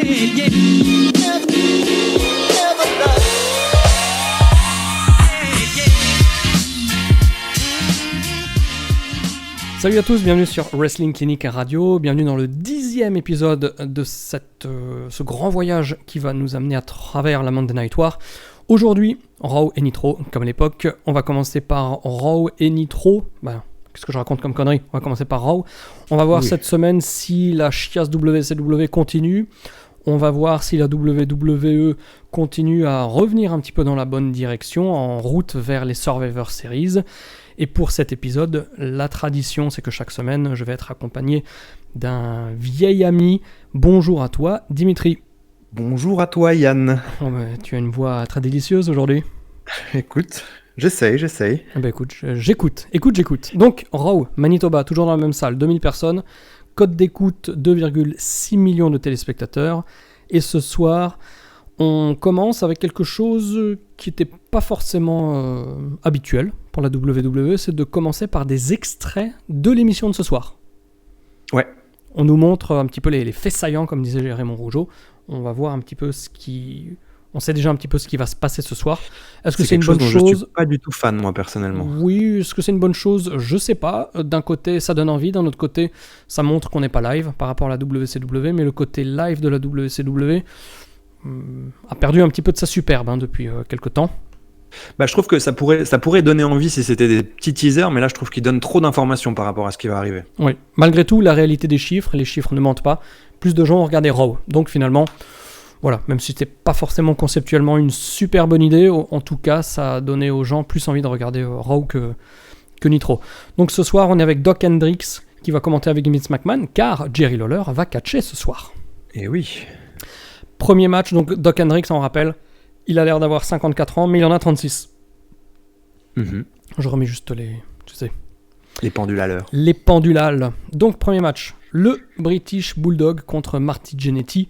Salut à tous, bienvenue sur Wrestling Clinic Radio, bienvenue dans le 10e épisode de ce grand voyage qui va nous amener à travers la Monday Night War. Aujourd'hui, Raw et Nitro, comme à l'époque. On va commencer par Raw et Nitro. Qu'est-ce que je raconte comme connerie ? On va commencer par Raw. On va voir cette semaine si la chiasse WCW continue. On va voir si la WWE continue à revenir un petit peu dans la bonne direction, en route vers les Survivor Series. Et pour cet épisode, la tradition, c'est que chaque semaine, je vais être accompagné d'un vieil ami. Bonjour à toi, Dimitri. Bonjour à toi, Yann. Oh, tu as une voix très délicieuse aujourd'hui. Écoute, j'essaye. Écoute, j'écoute. Donc, Raw, Manitoba, toujours dans la même salle, 2000 personnes. Code d'écoute, 2,6 millions de téléspectateurs. Et ce soir, on commence avec quelque chose qui n'était pas forcément habituel pour la WWE, c'est de commencer par des extraits de l'émission de ce soir. Ouais. On nous montre un petit peu les faits saillants, comme disait Raymond Rougeau. On va voir un petit peu on sait déjà un petit peu ce qui va se passer ce soir. Est-ce que c'est une bonne chose ? Je suis pas du tout fan, moi, personnellement. Oui, est-ce que c'est une bonne chose ? Je sais pas. D'un côté, ça donne envie. D'un autre côté, ça montre qu'on n'est pas live par rapport à la WCW. Mais le côté live de la WCW a perdu un petit peu de sa superbe depuis quelques temps. Je trouve que ça pourrait donner envie si c'était des petits teasers, mais là, je trouve qu'ils donnent trop d'informations par rapport à ce qui va arriver. Oui. Malgré tout, la réalité des chiffres, les chiffres ne mentent pas. Plus de gens ont regardé Raw. Donc finalement... Voilà, même si c'était pas forcément conceptuellement une super bonne idée, en tout cas, ça a donné aux gens plus envie de regarder Raw que Nitro. Donc ce soir, on est avec Doc Hendrix qui va commenter avec Vince McMahon, car Jerry Lawler va catcher ce soir. Et oui. Premier match, donc Doc Hendrix, on rappelle, il a l'air d'avoir 54 ans, mais il en a 36. Mm-hmm. Je remets juste les pendules à l'heure. Les pendules à l'heure. Donc premier match, le British Bulldog contre Marty Jannetty.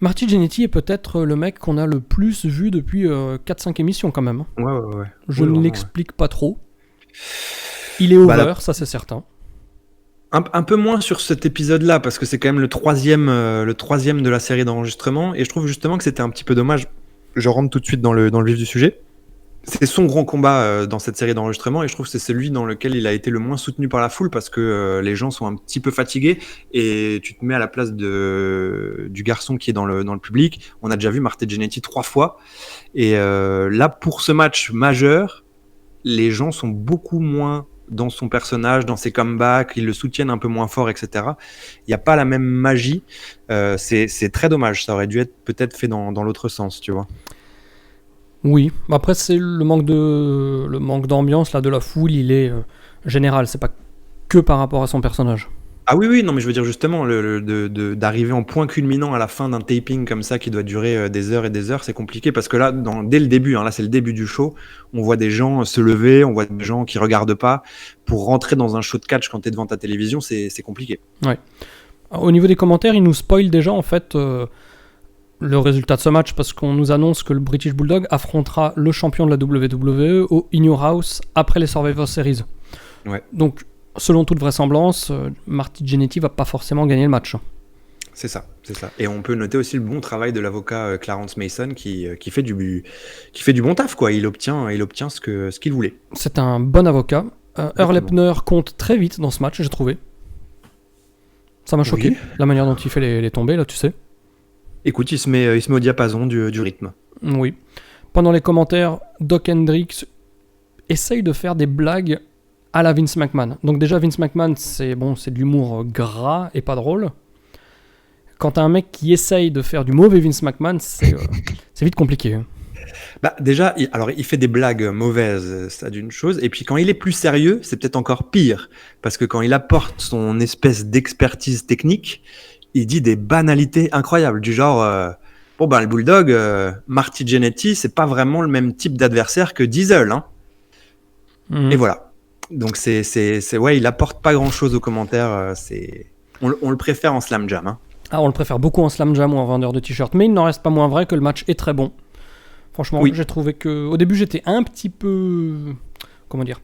Marty Jannetty est peut-être le mec qu'on a le plus vu depuis 4-5 émissions quand même. Ouais. Je ne l'explique pas trop. Il est over, ça c'est certain. Un peu moins sur cet épisode-là, parce que c'est quand même le troisième de la série d'enregistrement, et je trouve justement que c'était un petit peu dommage. Je rentre tout de suite dans le vif du sujet. C'est son grand combat dans cette série d'enregistrement, et je trouve que c'est celui dans lequel il a été le moins soutenu par la foule, parce que les gens sont un petit peu fatigués, et tu te mets à la place du garçon qui est dans le public. On a déjà vu Marty Jannetty 3 fois, et là, pour ce match majeur, les gens sont beaucoup moins dans son personnage, dans ses comebacks, ils le soutiennent un peu moins fort, etc. Il n'y a pas la même magie. C'est très dommage, ça aurait dû être peut-être fait dans l'autre sens, tu vois. Oui, après c'est le manque d'ambiance là de la foule, il est général, c'est pas que par rapport à son personnage. Ah oui, non mais je veux dire justement d'arriver en point culminant à la fin d'un taping comme ça qui doit durer des heures et des heures, c'est compliqué parce que là dès le début, là c'est le début du show, on voit des gens se lever, on voit des gens qui regardent pas. Pour rentrer dans un show de catch quand t'es devant ta télévision, c'est compliqué. Ouais. Au niveau des commentaires, ils nous spoilent déjà en fait le résultat de ce match, parce qu'on nous annonce que le British Bulldog affrontera le champion de la WWE au In Your House après les Survivor Series. Ouais. Donc, selon toute vraisemblance, Marty Jannetty va pas forcément gagner le match. C'est ça. Et on peut noter aussi le bon travail de l'avocat Clarence Mason qui fait du bon taf, quoi. Il obtient ce qu'il voulait. C'est un bon avocat. Earl Hebner compte très vite dans ce match, j'ai trouvé. Ça m'a choqué, la manière dont il fait les tombées, là, tu sais. Écoute, il se met au diapason du rythme. Oui. Pendant les commentaires, Doc Hendrix essaye de faire des blagues à la Vince McMahon. Donc déjà, Vince McMahon, c'est de l'humour gras et pas drôle. Quand t'as un mec qui essaye de faire du mauvais Vince McMahon, c'est vite compliqué. Déjà, il fait des blagues mauvaises, ça d'une chose. Et puis quand il est plus sérieux, c'est peut-être encore pire. Parce que quand il apporte son espèce d'expertise technique, il dit des banalités incroyables, du genre le Bulldog, Marty Jannetty, c'est pas vraiment le même type d'adversaire que Diesel, hein. Et voilà. Donc il apporte pas grand chose aux commentaires. On le préfère en Slam Jam, hein. Ah, on le préfère beaucoup en Slam Jam ou en vendeur de t-shirts, mais il n'en reste pas moins vrai que le match est très bon. Franchement, j'ai trouvé que au début j'étais un petit peu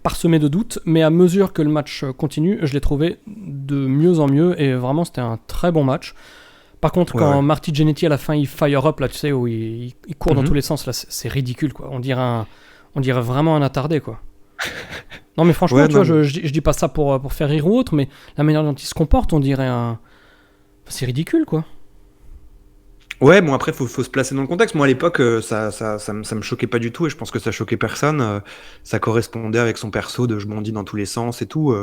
parsemé de doutes, mais à mesure que le match continue, je l'ai trouvé de mieux en mieux, et vraiment c'était un très bon match. Par contre, Ouais, quand ouais. Marty Jannetty à la fin il fire up là, tu sais, où il court dans Mhm. tous les sens, là, c'est ridicule quoi. On dirait vraiment un attardé quoi. Non mais franchement, Ouais, tu vois, non, mais- je dis pas ça pour faire rire ou autre, mais la manière dont il se comporte, on dirait un. C'est ridicule quoi. Ouais, bon après faut se placer dans le contexte. Moi à l'époque ça me choquait pas du tout et je pense que ça choquait personne. Ça correspondait avec son perso de je bondis dans tous les sens et tout.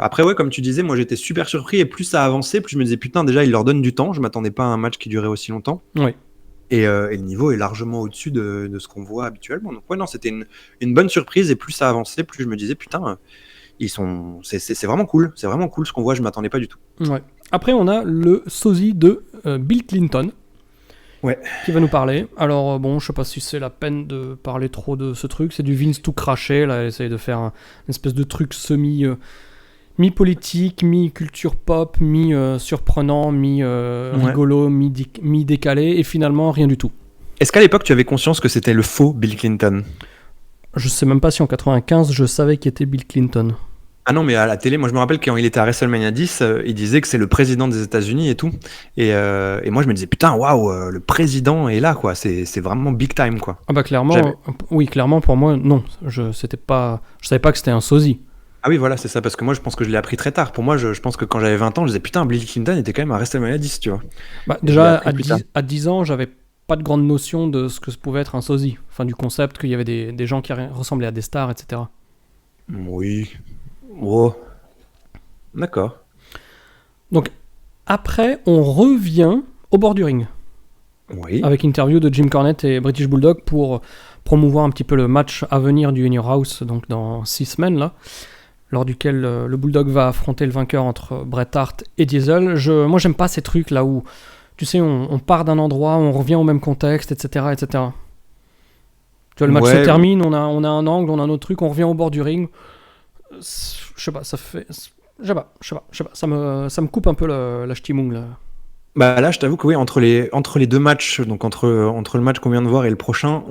Après ouais comme tu disais, moi j'étais super surpris et plus ça avançait, plus je me disais putain déjà il leur donne du temps. Je m'attendais pas à un match qui durait aussi longtemps Oui. et le niveau est largement au-dessus de ce qu'on voit habituellement. Donc ouais non c'était une bonne surprise et plus ça avançait, plus je me disais putain c'est vraiment cool ce qu'on voit. Je m'attendais pas du tout. Ouais. Après, on a le sosie de Bill Clinton Ouais. qui va nous parler. Alors, bon, je sais pas si c'est la peine de parler trop de ce truc. C'est du Vince tout craché. Là, il essaye de faire une espèce de truc mi-politique, mi-culture pop, mi-surprenant, Ouais. mi-rigolo, mi-décalé. Et finalement, rien du tout. Est-ce qu'à l'époque tu avais conscience que c'était le faux Bill Clinton? Je sais même pas si en 95, je savais qui était Bill Clinton. Ah non, mais à la télé, moi je me rappelle quand il était à WrestleMania 10, il disait que c'est le président des États-Unis et tout. Et moi je me disais, putain, waouh, le président est là, quoi. C'est vraiment big time, quoi. Ah bah clairement, J'avais- oui, clairement pour moi, non. Je savais pas que c'était un sosie. Ah oui, voilà, c'est ça, parce que moi je pense que je l'ai appris très tard. Pour moi, je pense que quand j'avais 20 ans, je disais, putain, Bill Clinton était quand même à WrestleMania 10, tu vois. Bah, Et je l'ai déjà, appris plus tard. à 10 ans, j'avais pas de grande notion de ce que pouvait être un sosie. Enfin, du concept qu'il y avait des gens qui ressemblaient à des stars, etc. Oui. Oh. D'accord. Donc, après, on revient au bord du ring, Oui. avec interview de Jim Cornette et British Bulldog pour promouvoir un petit peu le match à venir du In Your House, donc dans 6 semaines, là, lors duquel le Bulldog va affronter le vainqueur entre Bret Hart et Diesel. Moi, j'aime pas ces trucs là où, tu sais, on part d'un endroit, on revient au même contexte, etc., etc. Tu vois, le match se Ouais. termine, on a un angle, on a un autre truc, on revient au bord du ring. Je sais pas, ça fait. Je sais pas, ça me coupe un peu la ch'timoung là. Bah là, je t'avoue que oui, entre les deux matchs, donc entre le match qu'on vient de voir et le prochain,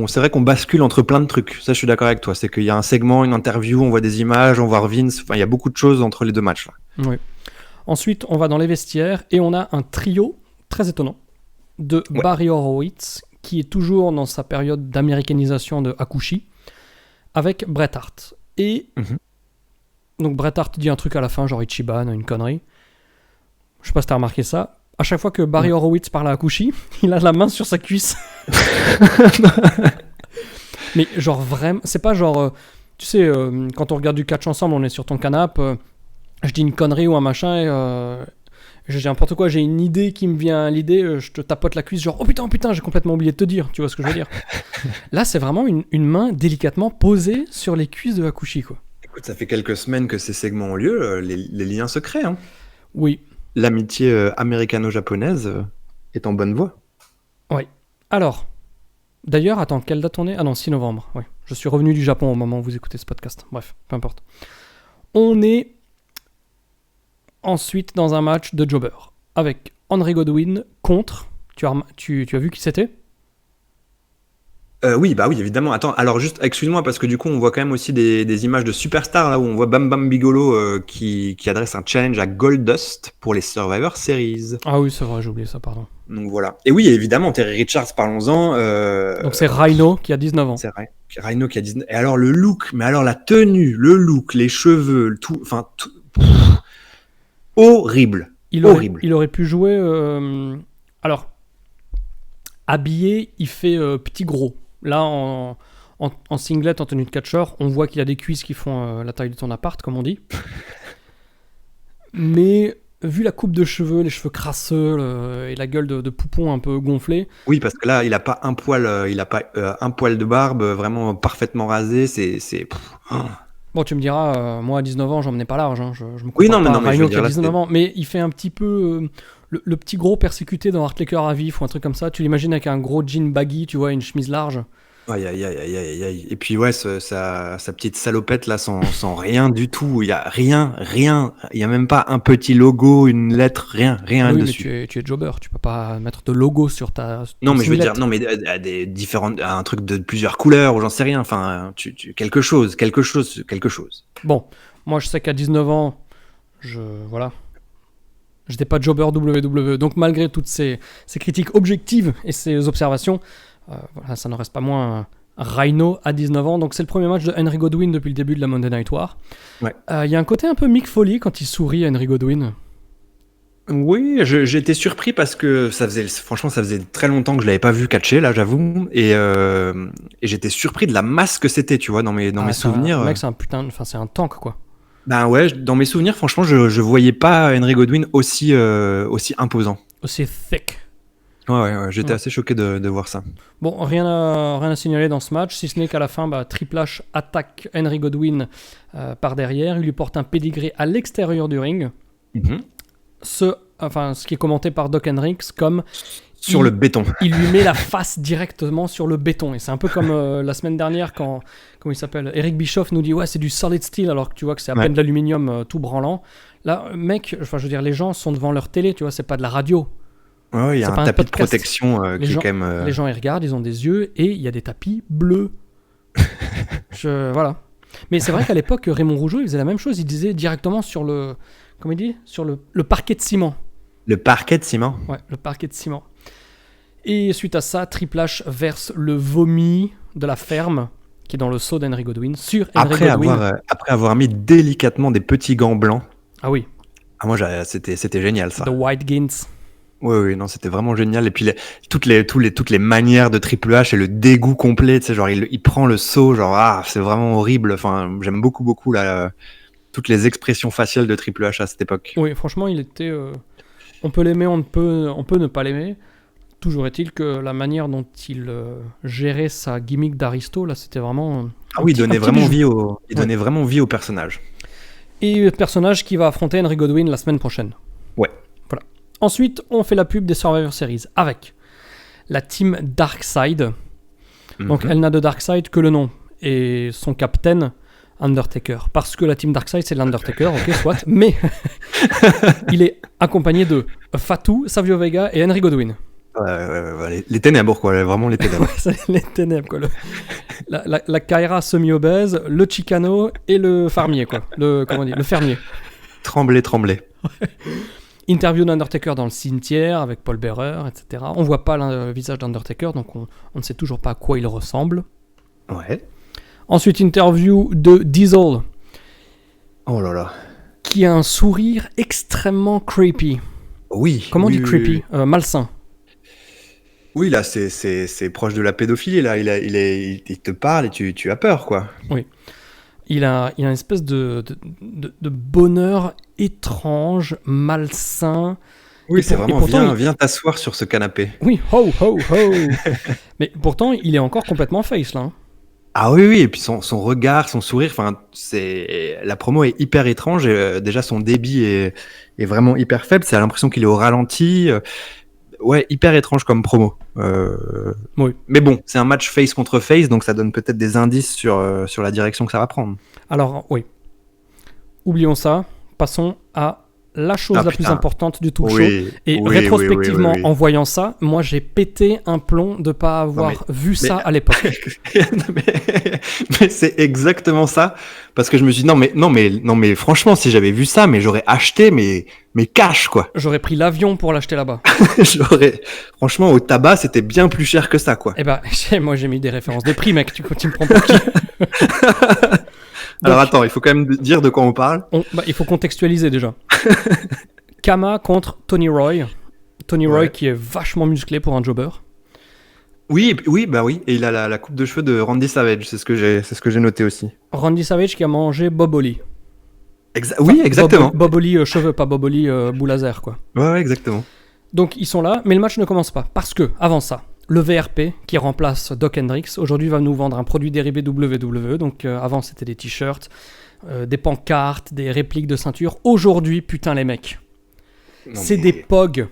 c'est vrai qu'on bascule entre plein de trucs. Ça, je suis d'accord avec toi. C'est qu'il y a un segment, une interview, on voit des images, on voit Vince. Enfin, il y a beaucoup de choses entre les deux matchs là. Oui. Ensuite, on va dans les vestiaires et on a un trio très étonnant de Ouais. Barry Horowitz, qui est toujours dans sa période d'américanisation de Hakushi, avec Bret Hart. Et Mhm. donc Bret Hart dit un truc à la fin, genre Ichiban, une connerie. Je sais pas si t'as remarqué ça. À chaque fois que Barry Ouais. Horowitz parle à Hakushi, il a la main sur sa cuisse. Mais genre vraiment, c'est pas genre, tu sais, quand on regarde du catch ensemble, on est sur ton canapé, je dis une connerie ou un machin, et je dis n'importe quoi, j'ai une idée qui me vient à l'idée, je te tapote la cuisse, genre oh putain, j'ai complètement oublié de te dire, tu vois ce que je veux dire. Là, c'est vraiment une main délicatement posée sur les cuisses de Hakushi, quoi. Écoute, ça fait quelques semaines que ces segments ont lieu. Les liens se créent. Hein. Oui, L'amitié américano-japonaise est en bonne voie. oui. Alors, d'ailleurs, attends, quelle date on est? Ah non, 6 novembre, oui. Je suis revenu du Japon au moment où vous écoutez ce podcast. Bref, peu importe. On est ensuite dans un match de jobber avec Henry Godwin contre. Tu as vu qui c'était? Oui, bah oui, évidemment. Attends, alors juste, excuse-moi, parce que du coup, on voit quand même aussi des images de superstars, là où on voit Bam Bam Bigelow qui adresse un challenge à Goldust pour les Survivor Series. Ah oui, c'est vrai, j'ai oublié ça, pardon. Donc voilà. Et oui, évidemment, Terry Richards, parlons-en. Donc c'est Rhino qui a 19 ans. C'est vrai. Rhino qui a 19. Et alors le look, mais alors la tenue, le look, les cheveux, tout, enfin, tout. Horrible. Horrible. Il aurait pu jouer. Alors, habillé, il fait petit gros. Là, en singlet, en tenue de catcheur, on voit qu'il a des cuisses qui font la taille de ton appart, comme on dit. Mais vu la coupe de cheveux, les cheveux crasseux et la gueule de poupon un peu gonflée. Oui, parce que là, il a pas un poil, un poil de barbe vraiment parfaitement rasé. C'est. Bon, tu me diras, moi à 19 ans, j'en menais pas large. Hein. Je me Oui, compare non, mais pas non, à mais je Rhino veux qui a dire, là, 19 ans. Mais il fait un petit peu le petit gros persécuté dans Heartbreaker à vif ou un truc comme ça. Tu l'imagines avec un gros jean baggy, tu vois, une chemise large. Aïe, aïe, aïe, aïe, aïe, aïe. Et puis ouais, sa petite salopette là, sans rien du tout. Il y a rien. Il y a même pas un petit logo, une lettre, rien Oui, mais dessus. tu es jobber, tu peux pas mettre de logo sur ta. Non, ton mais je veux singlet. dire, non, mais à des différentes, à un truc de plusieurs couleurs ou j'en sais rien. Enfin, quelque chose. Bon, moi je sais qu'à 19 ans, voilà, J'étais pas jobber WWE. Donc malgré toutes ces critiques objectives et ces observations, voilà, ça n'en reste pas moins un Rhino à 19 ans. Donc c'est le premier match de Henry Godwinn depuis le début de la Monday Night War. Ouais. Y a un côté un peu Mick Foley quand il sourit à Henry Godwinn. Oui, j'ai été surpris parce que franchement, ça faisait très longtemps que je l'avais pas vu catcher, là, j'avoue. Et j'étais surpris de la masse que c'était, tu vois, dans mes souvenirs. Le mec, c'est un tank, quoi. Ben ouais, dans mes souvenirs, franchement, je voyais pas Henry Godwinn aussi imposant. Aussi thick. Ouais, j'étais assez choqué de voir ça. Bon, rien à signaler dans ce match, si ce n'est qu'à la fin, Triple H attaque Henry Godwinn par derrière. Il lui porte un pédigré à l'extérieur du ring. Mm-hmm. Ce qui est commenté par Doc Hendrix comme... Sur le béton. Il lui met la face directement sur le béton. Et c'est un peu comme la semaine dernière quand, comment il s'appelle, Eric Bischoff nous dit « Ouais, c'est du solid steel », alors que tu vois que c'est à peine de l'aluminium tout branlant. Là, mec, je veux dire, les gens sont devant leur télé, tu vois, c'est pas de la radio. Ouais, il y a un tapis de protection qui est quand même... Les gens, ils regardent, ils ont des yeux, et il y a des tapis bleus. Voilà. Mais c'est vrai qu'à l'époque, Raymond Rougeau, il faisait la même chose. Il disait directement sur le... Comment il dit ? Sur le parquet de ciment. Le parquet de ciment ? Ouais, le parquet de ciment. Et suite à ça, Triple H verse le vomi de la ferme qui est dans le seau d'Henry Godwinn sur Henry Godwinn. Après avoir mis délicatement des petits gants blancs. Ah oui. Ah moi, c'était génial ça. The White Gins. Oui, non, c'était vraiment génial. Et puis toutes les manières de Triple H et le dégoût complet, tu sais, genre il prend le seau, genre c'est vraiment horrible. Enfin, j'aime beaucoup toutes les expressions faciales de Triple H à cette époque. Oui, franchement, il était. On peut l'aimer, on peut ne pas l'aimer. Toujours est-il que la manière dont il gérait sa gimmick d'Aristo, là, c'était vraiment... il donnait vraiment vie au personnage. Et le personnage qui va affronter Henry Godwinn la semaine prochaine. Ouais. Voilà. Ensuite, on fait la pub des Survivor Series avec la team Darkside. Mm-hmm. Donc, elle n'a de Darkside que le nom. Et son capitaine, Undertaker. Parce que la team Darkside, c'est l'Undertaker, ok, soit. Mais il est accompagné de Fatu, Savio Vega et Henry Godwinn. Les ténèbres, quoi, vraiment les ténèbres. C'est les ténèbres, quoi. La Kaira semi-obèse, le Chicano et le farmier, quoi. Le fermier. Trembler. Interview d'Undertaker dans le cimetière avec Paul Bearer, etc. On voit pas le visage d'Undertaker, donc on ne sait toujours pas à quoi il ressemble. Ouais. Ensuite, interview de Diesel. Oh là là. Qui a un sourire extrêmement creepy. Oui. Comment on dit creepy ? Malsain. Oui, là, c'est proche de la pédophilie, là. Il te parle et tu as peur, quoi. Oui. Il a une espèce de bonheur étrange, malsain. Oui, c'est vraiment, viens t'asseoir sur ce canapé. Oui, ho. Mais pourtant, il est encore complètement face, là. Hein. Ah oui, et puis son regard, son sourire, la promo est hyper étrange. Et, déjà, son débit est vraiment hyper faible. C'est l'impression qu'il est au ralenti. Ouais, hyper étrange comme promo. Oui. Mais bon, c'est un match face contre face, donc ça donne peut-être des indices sur la direction que ça va prendre. Alors, oui. Oublions ça. Passons à la chose la plus importante du talk show. Et rétrospectivement, en voyant ça, moi, j'ai pété un plomb de ne pas avoir vu ça à l'époque. mais c'est exactement ça. Parce que je me suis dit, non, mais franchement, si j'avais vu ça, mais j'aurais acheté mes cash, quoi. J'aurais pris l'avion pour l'acheter là-bas. Franchement, au tabac, c'était bien plus cher que ça, quoi. Eh ben, moi, j'ai mis des références de prix, mec. Tu me prends pour qui? Alors attends, il faut quand même dire de quoi on parle. Il faut contextualiser déjà. Kama contre Tony Roy. Tony Roy qui est vachement musclé pour un jobber. Oui. Et il a la coupe de cheveux de Randy Savage, c'est ce que j'ai noté aussi. Randy Savage qui a mangé Bob Holly. Oui, exactement. Bob Holly cheveux, pas Bob Holly boule laser, quoi. Ouais, exactement. Donc ils sont là, mais le match ne commence pas. Parce que, avant ça, le VRP, qui remplace Doc Hendrix, aujourd'hui va nous vendre un produit dérivé WWE. Donc avant, c'était des t-shirts, des pancartes, des répliques de ceintures. Aujourd'hui, putain, les mecs, c'est des POG.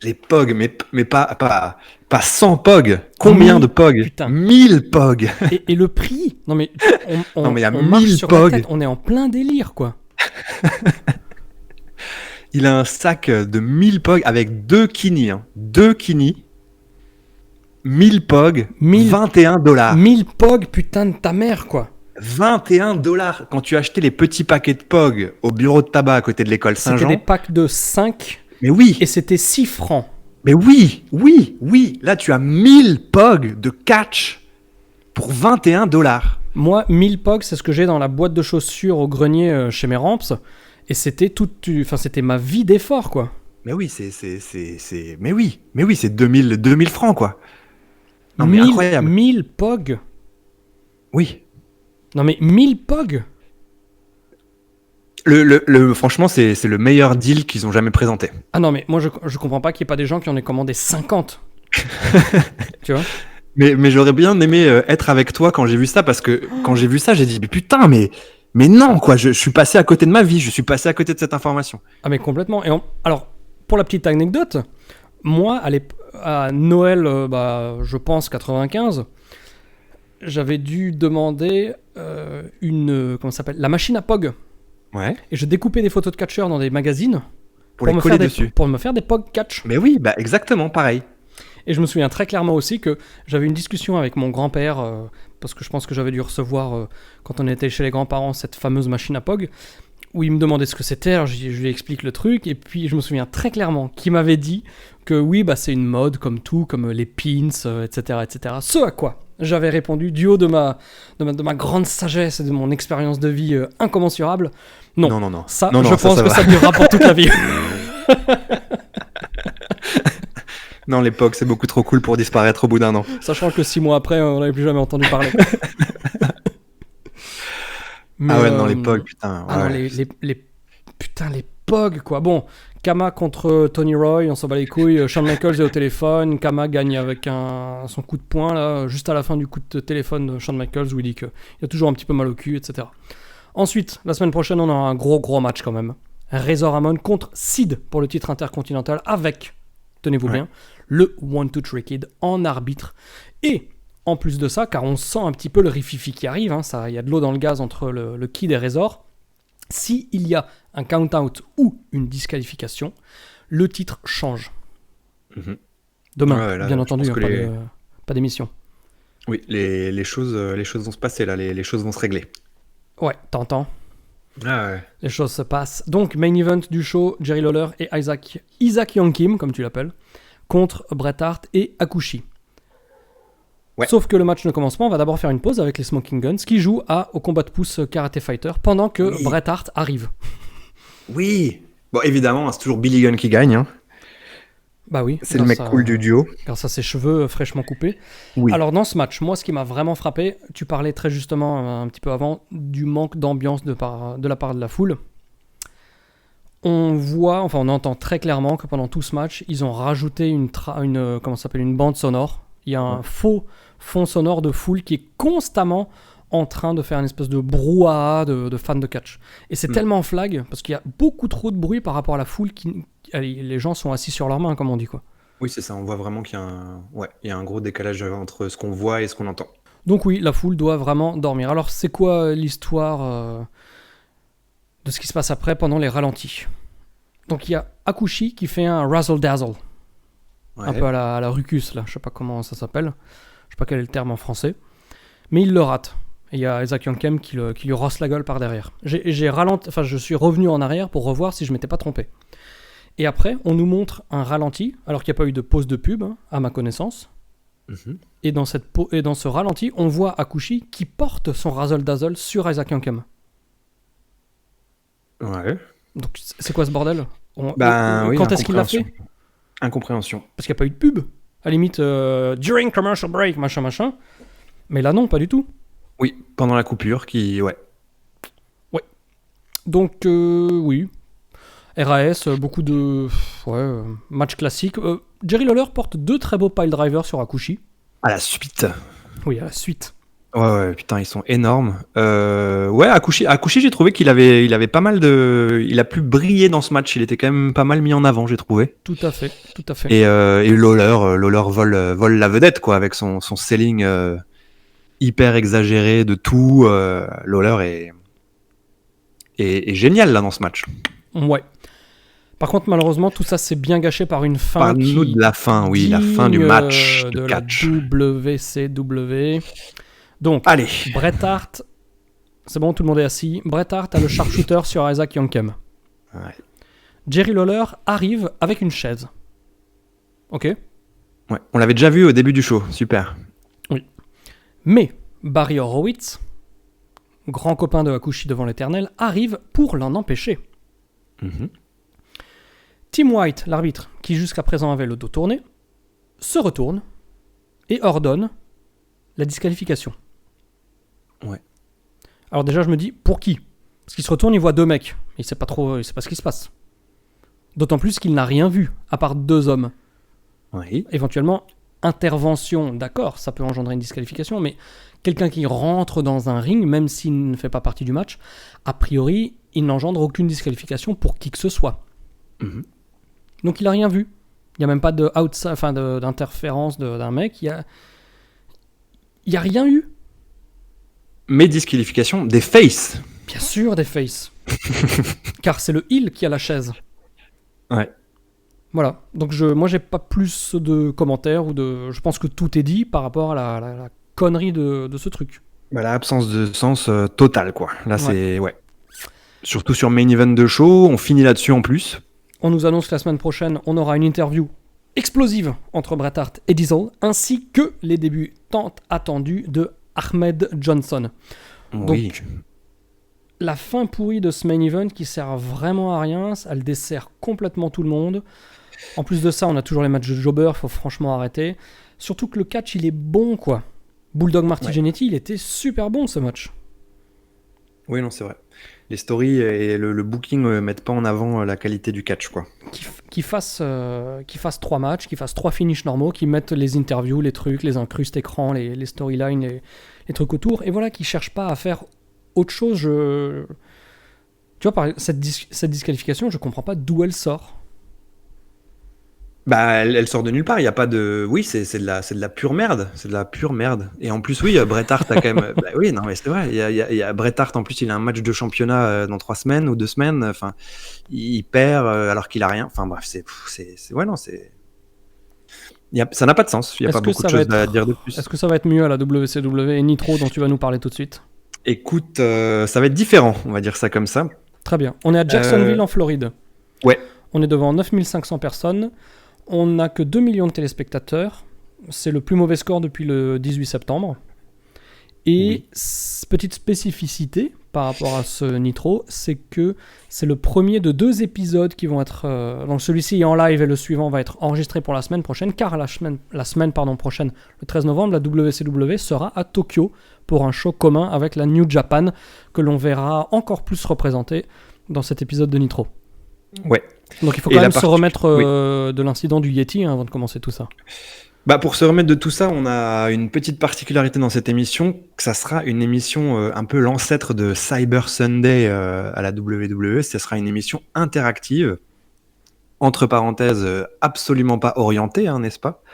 Les POG, mais pas 100 POG. Combien de POG? Putain. 1000 POG. Et le prix? Non mais il y a on marche 1000 sur POG. la tête, on est en plein délire, quoi. Il a un sac de 1000 POG avec 2 kini. 2 kini. 1000 POG, $21. 1000 POG, putain de ta mère, quoi. $21. Quand tu achetais les petits paquets de POG au bureau de tabac à côté de l'école Saint-Jean. C'était des packs de 5 Mais oui. Et c'était 6 francs. Mais oui. Là, tu as 1000 POG de catch pour 21$. Moi, 1000 POG, c'est ce que j'ai dans la boîte de chaussures au grenier chez mes ramps. Et c'était c'était ma vie d'effort, quoi. Mais oui, mais oui, c'est 2000 francs, quoi. Non, mais incroyable. 1000 POG. Oui. Non, mais 1000 POG. Franchement, c'est le meilleur deal qu'ils ont jamais présenté. Ah non, mais moi, je comprends pas qu'il n'y ait pas des gens qui en aient commandé 50. Tu vois? Mais j'aurais bien aimé être avec toi quand j'ai vu ça, parce que quand j'ai vu ça, j'ai dit, mais putain, mais non, quoi, je suis passé à côté de ma vie, je suis passé à côté de cette information. Ah, mais complètement. Alors, pour la petite anecdote, moi, à Noël, je pense 95, j'avais dû demander comment ça s'appelle, la machine à POG. Ouais. Et je découpais des photos de catcheurs dans des magazines pour les coller dessus. Pour me faire des POG catch. Mais oui, bah exactement pareil. Et je me souviens très clairement aussi que j'avais une discussion avec mon grand-père, parce que je pense que j'avais dû recevoir, quand on était chez les grands-parents, cette fameuse machine à POG, où il me demandait ce que c'était, alors je lui explique le truc, et puis je me souviens très clairement qu'il m'avait dit que oui, c'est une mode comme tout, comme les pins, etc., etc. Ce à quoi j'avais répondu, du haut de ma grande sagesse et de mon expérience de vie incommensurable, non. Ça, je pense que ça durera pour toute la vie. Non, l'époque, c'est beaucoup trop cool pour disparaître au bout d'un an. Sachant que 6 mois après, on n'avait plus jamais entendu parler. Mais, ah ouais, non, les POG, putain. Ouais. Ah non, putain, les POG, quoi. Bon, Kama contre Tony Roy, on s'en bat les couilles. Shawn Michaels est au téléphone. Kama gagne avec son coup de poing, là, juste à la fin du coup de téléphone de Shawn Michaels, où il dit qu'il a toujours un petit peu mal au cul, etc. Ensuite, la semaine prochaine, on aura un gros match quand même. Razor Ramon contre Sid pour le titre intercontinental avec, tenez-vous bien, le 1-2-3 Kid en arbitre. Et en plus de ça, car on sent un petit peu le rififi qui arrive, il y a de l'eau dans le gaz entre le Kid et Razor, s'il y a un count-out ou une disqualification, le titre change. Mm-hmm. Demain, bien entendu, pas d'émission. Oui, les choses vont se passer là, les choses vont se régler. Ouais, t'entends. Ah ouais. Les choses se passent. Donc, main event du show, Jerry Lawler et Isaac Young Kim, comme tu l'appelles, contre Bret Hart et Hakushi. Ouais. Sauf que le match ne commence pas, on va d'abord faire une pause avec les Smoking Guns qui jouent au combat de pouce Karate Fighter pendant que Bret Hart arrive. Oui. Bon, évidemment, c'est toujours Billy Gunn qui gagne. Hein. Bah oui. C'est le mec cool du duo. Grâce à ses cheveux fraîchement coupés. Oui. Alors dans ce match, moi ce qui m'a vraiment frappé, tu parlais très justement un petit peu avant du manque d'ambiance de la part de la foule. On entend très clairement que pendant tout ce match, ils ont rajouté une bande sonore. Il y a un faux fond sonore de foule qui est constamment en train de faire une espèce de brouhaha de fans de catch. Et c'est tellement flag, parce qu'il y a beaucoup trop de bruit par rapport à la foule, les gens sont assis sur leurs mains, comme on dit, quoi. Oui, c'est ça, on voit vraiment qu'il y a un gros décalage entre ce qu'on voit et ce qu'on entend. Donc oui, la foule doit vraiment dormir. Alors c'est quoi l'histoire de ce qui se passe après pendant les ralentis? Donc il y a Hakushi qui fait un razzle-dazzle. Ouais. Un peu à la Rucus, là. Je sais pas comment ça s'appelle. Je sais pas quel est le terme en français. Mais il le rate. Et il y a Isaac Young Kim qui lui rosse la gueule par derrière. Je suis revenu en arrière pour revoir si je m'étais pas trompé. Et après, on nous montre un ralenti, alors qu'il n'y a pas eu de pause de pub, à ma connaissance. Mm-hmm. Et dans ce ralenti, on voit Hakushi qui porte son razzle-dazzle sur Isaac Young Kim. Ouais. Donc c'est quoi ce bordel? Quand est-ce qu'il l'a fait? Incompréhension. Parce qu'il n'y a pas eu de pub. À la limite, during commercial break, machin. Mais là, non, pas du tout. Oui, pendant la coupure, Ouais. Donc, oui. RAS, beaucoup de matchs classiques. Jerry Lawler porte 2 très beaux pile drivers sur Hakushi. À la suite. Oui, à la suite. Ouais, putain, ils sont énormes. Hakushi, j'ai trouvé qu'il avait pas mal il a pu briller dans ce match. Il était quand même pas mal mis en avant, j'ai trouvé. Tout à fait. Et Lawler vole la vedette, quoi, avec son selling hyper exagéré de tout. Lawler est génial là dans ce match. Ouais. Par contre, malheureusement, tout ça c'est bien gâché par une fin Parle-nous de la fin, oui, la fin du match de catch. La WCW. Donc, allez. Bret Hart, c'est bon, tout le monde est assis. Bret Hart a le sharpshooter sur Isaac Young Kim. Ouais. Jerry Lawler arrive avec une chaise. Ok. Ouais, on l'avait déjà vu au début du show, super. Mais Barry Horowitz, grand copain de Hakushi devant l'Éternel, arrive pour l'en empêcher. Mhm. Tim White, l'arbitre, qui jusqu'à présent avait le dos tourné, se retourne et ordonne la disqualification. Ouais. Alors déjà, je me dis, pour qui ? Parce qu'il se retourne, il voit 2 mecs. Il sait pas ce qui se passe. D'autant plus qu'il n'a rien vu, à part 2 hommes. Oui. Éventuellement, intervention, d'accord, ça peut engendrer une disqualification, mais quelqu'un qui rentre dans un ring, même s'il ne fait pas partie du match, a priori, il n'engendre aucune disqualification pour qui que ce soit. Mhm. Donc il n'a rien vu. Il n'y a même pas d'interférence d'un mec. Il y a rien eu. Mais disqualification des faces. Bien sûr, des faces. Car c'est le heel qui a la chaise. Ouais. Voilà. Donc moi, j'ai pas plus de commentaires je pense que tout est dit par rapport à la connerie de ce truc. Bah, la absence de sens totale, quoi. Là, Ouais. c'est... Ouais. Surtout sur Main Event de show, on finit là-dessus en plus. On nous annonce que la semaine prochaine, on aura une interview explosive entre Bret Hart et Diesel, ainsi que les débuts tant attendus de Ahmed Johnson. Oui. Donc, la fin pourrie de ce main event qui sert vraiment à rien, elle dessert complètement tout le monde. En plus de ça, on a toujours les matchs de jobber, faut franchement arrêter. Surtout que le catch, il est bon, quoi. Bulldog Marty Jannetty, il était super bon ce match. Oui, non, c'est vrai. Les stories et le booking mettent pas en avant la qualité du catch, quoi. Qui fasse 3 matchs, qui fasse 3 finishes normaux, qui mettent les interviews, les trucs, les incrustes écrans, les storylines, les trucs autour, et voilà, qui cherchent pas à faire autre chose. Tu vois, cette disqualification, je comprends pas d'où elle sort. Bah, elle sort de nulle part. Il y a pas de. Oui, c'est de la pure merde. C'est de la pure merde. Et en plus, oui, Bret Hart a quand même. Bah, oui, non, mais c'est vrai. Il y a Bret Hart. En plus, il a un match de championnat dans 3 semaines ou 2 semaines. Enfin, il perd alors qu'il a rien. Enfin, bref, ouais, non, c'est. Ça n'a pas de sens. Il y a pas beaucoup de choses à dire de plus. Est-ce que ça va être mieux à la WCW et Nitro dont tu vas nous parler tout de suite ? Écoute, ça va être différent. On va dire ça comme ça. Très bien. On est à Jacksonville en Floride. Ouais. On est devant 9500 personnes. On n'a que 2 millions de téléspectateurs. C'est le plus mauvais score depuis le 18 septembre. Et petite spécificité par rapport à ce Nitro, c'est que c'est le premier de 2 épisodes qui vont être... donc celui-ci est en live et le suivant va être enregistré pour la semaine prochaine, car la semaine prochaine, le 13 novembre, la WCW sera à Tokyo pour un show commun avec la New Japan, que l'on verra encore plus représenté dans cet épisode de Nitro. Ouais. Donc il faut quand même se remettre de l'incident du Yeti avant de commencer tout ça. Bah pour se remettre de tout ça, on a une petite particularité dans cette émission, que ça sera une émission un peu l'ancêtre de Cyber Sunday à la WWE. Ça sera une émission interactive, entre parenthèses absolument pas orientée, hein, n'est-ce pas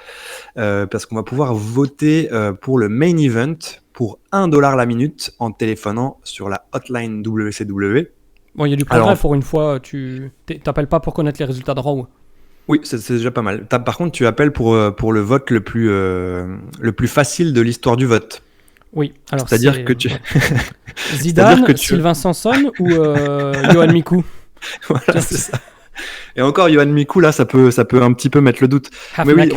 parce qu'on va pouvoir voter pour le main event pour $1 la minute en téléphonant sur la hotline WCW. Bon, il y a du progrès pour une fois, tu t'appelles pas pour connaître les résultats de Raw. Oui, c'est déjà pas mal. Par contre, tu appelles pour le vote le plus facile de l'histoire du vote. Oui, alors c'est-à-dire que tu... Zidane, Sylvain Sanson ou Yoann Miku. Voilà, c'est ça. Et encore, Yoann Miku, là, ça peut un petit peu mettre le doute. Mais oui,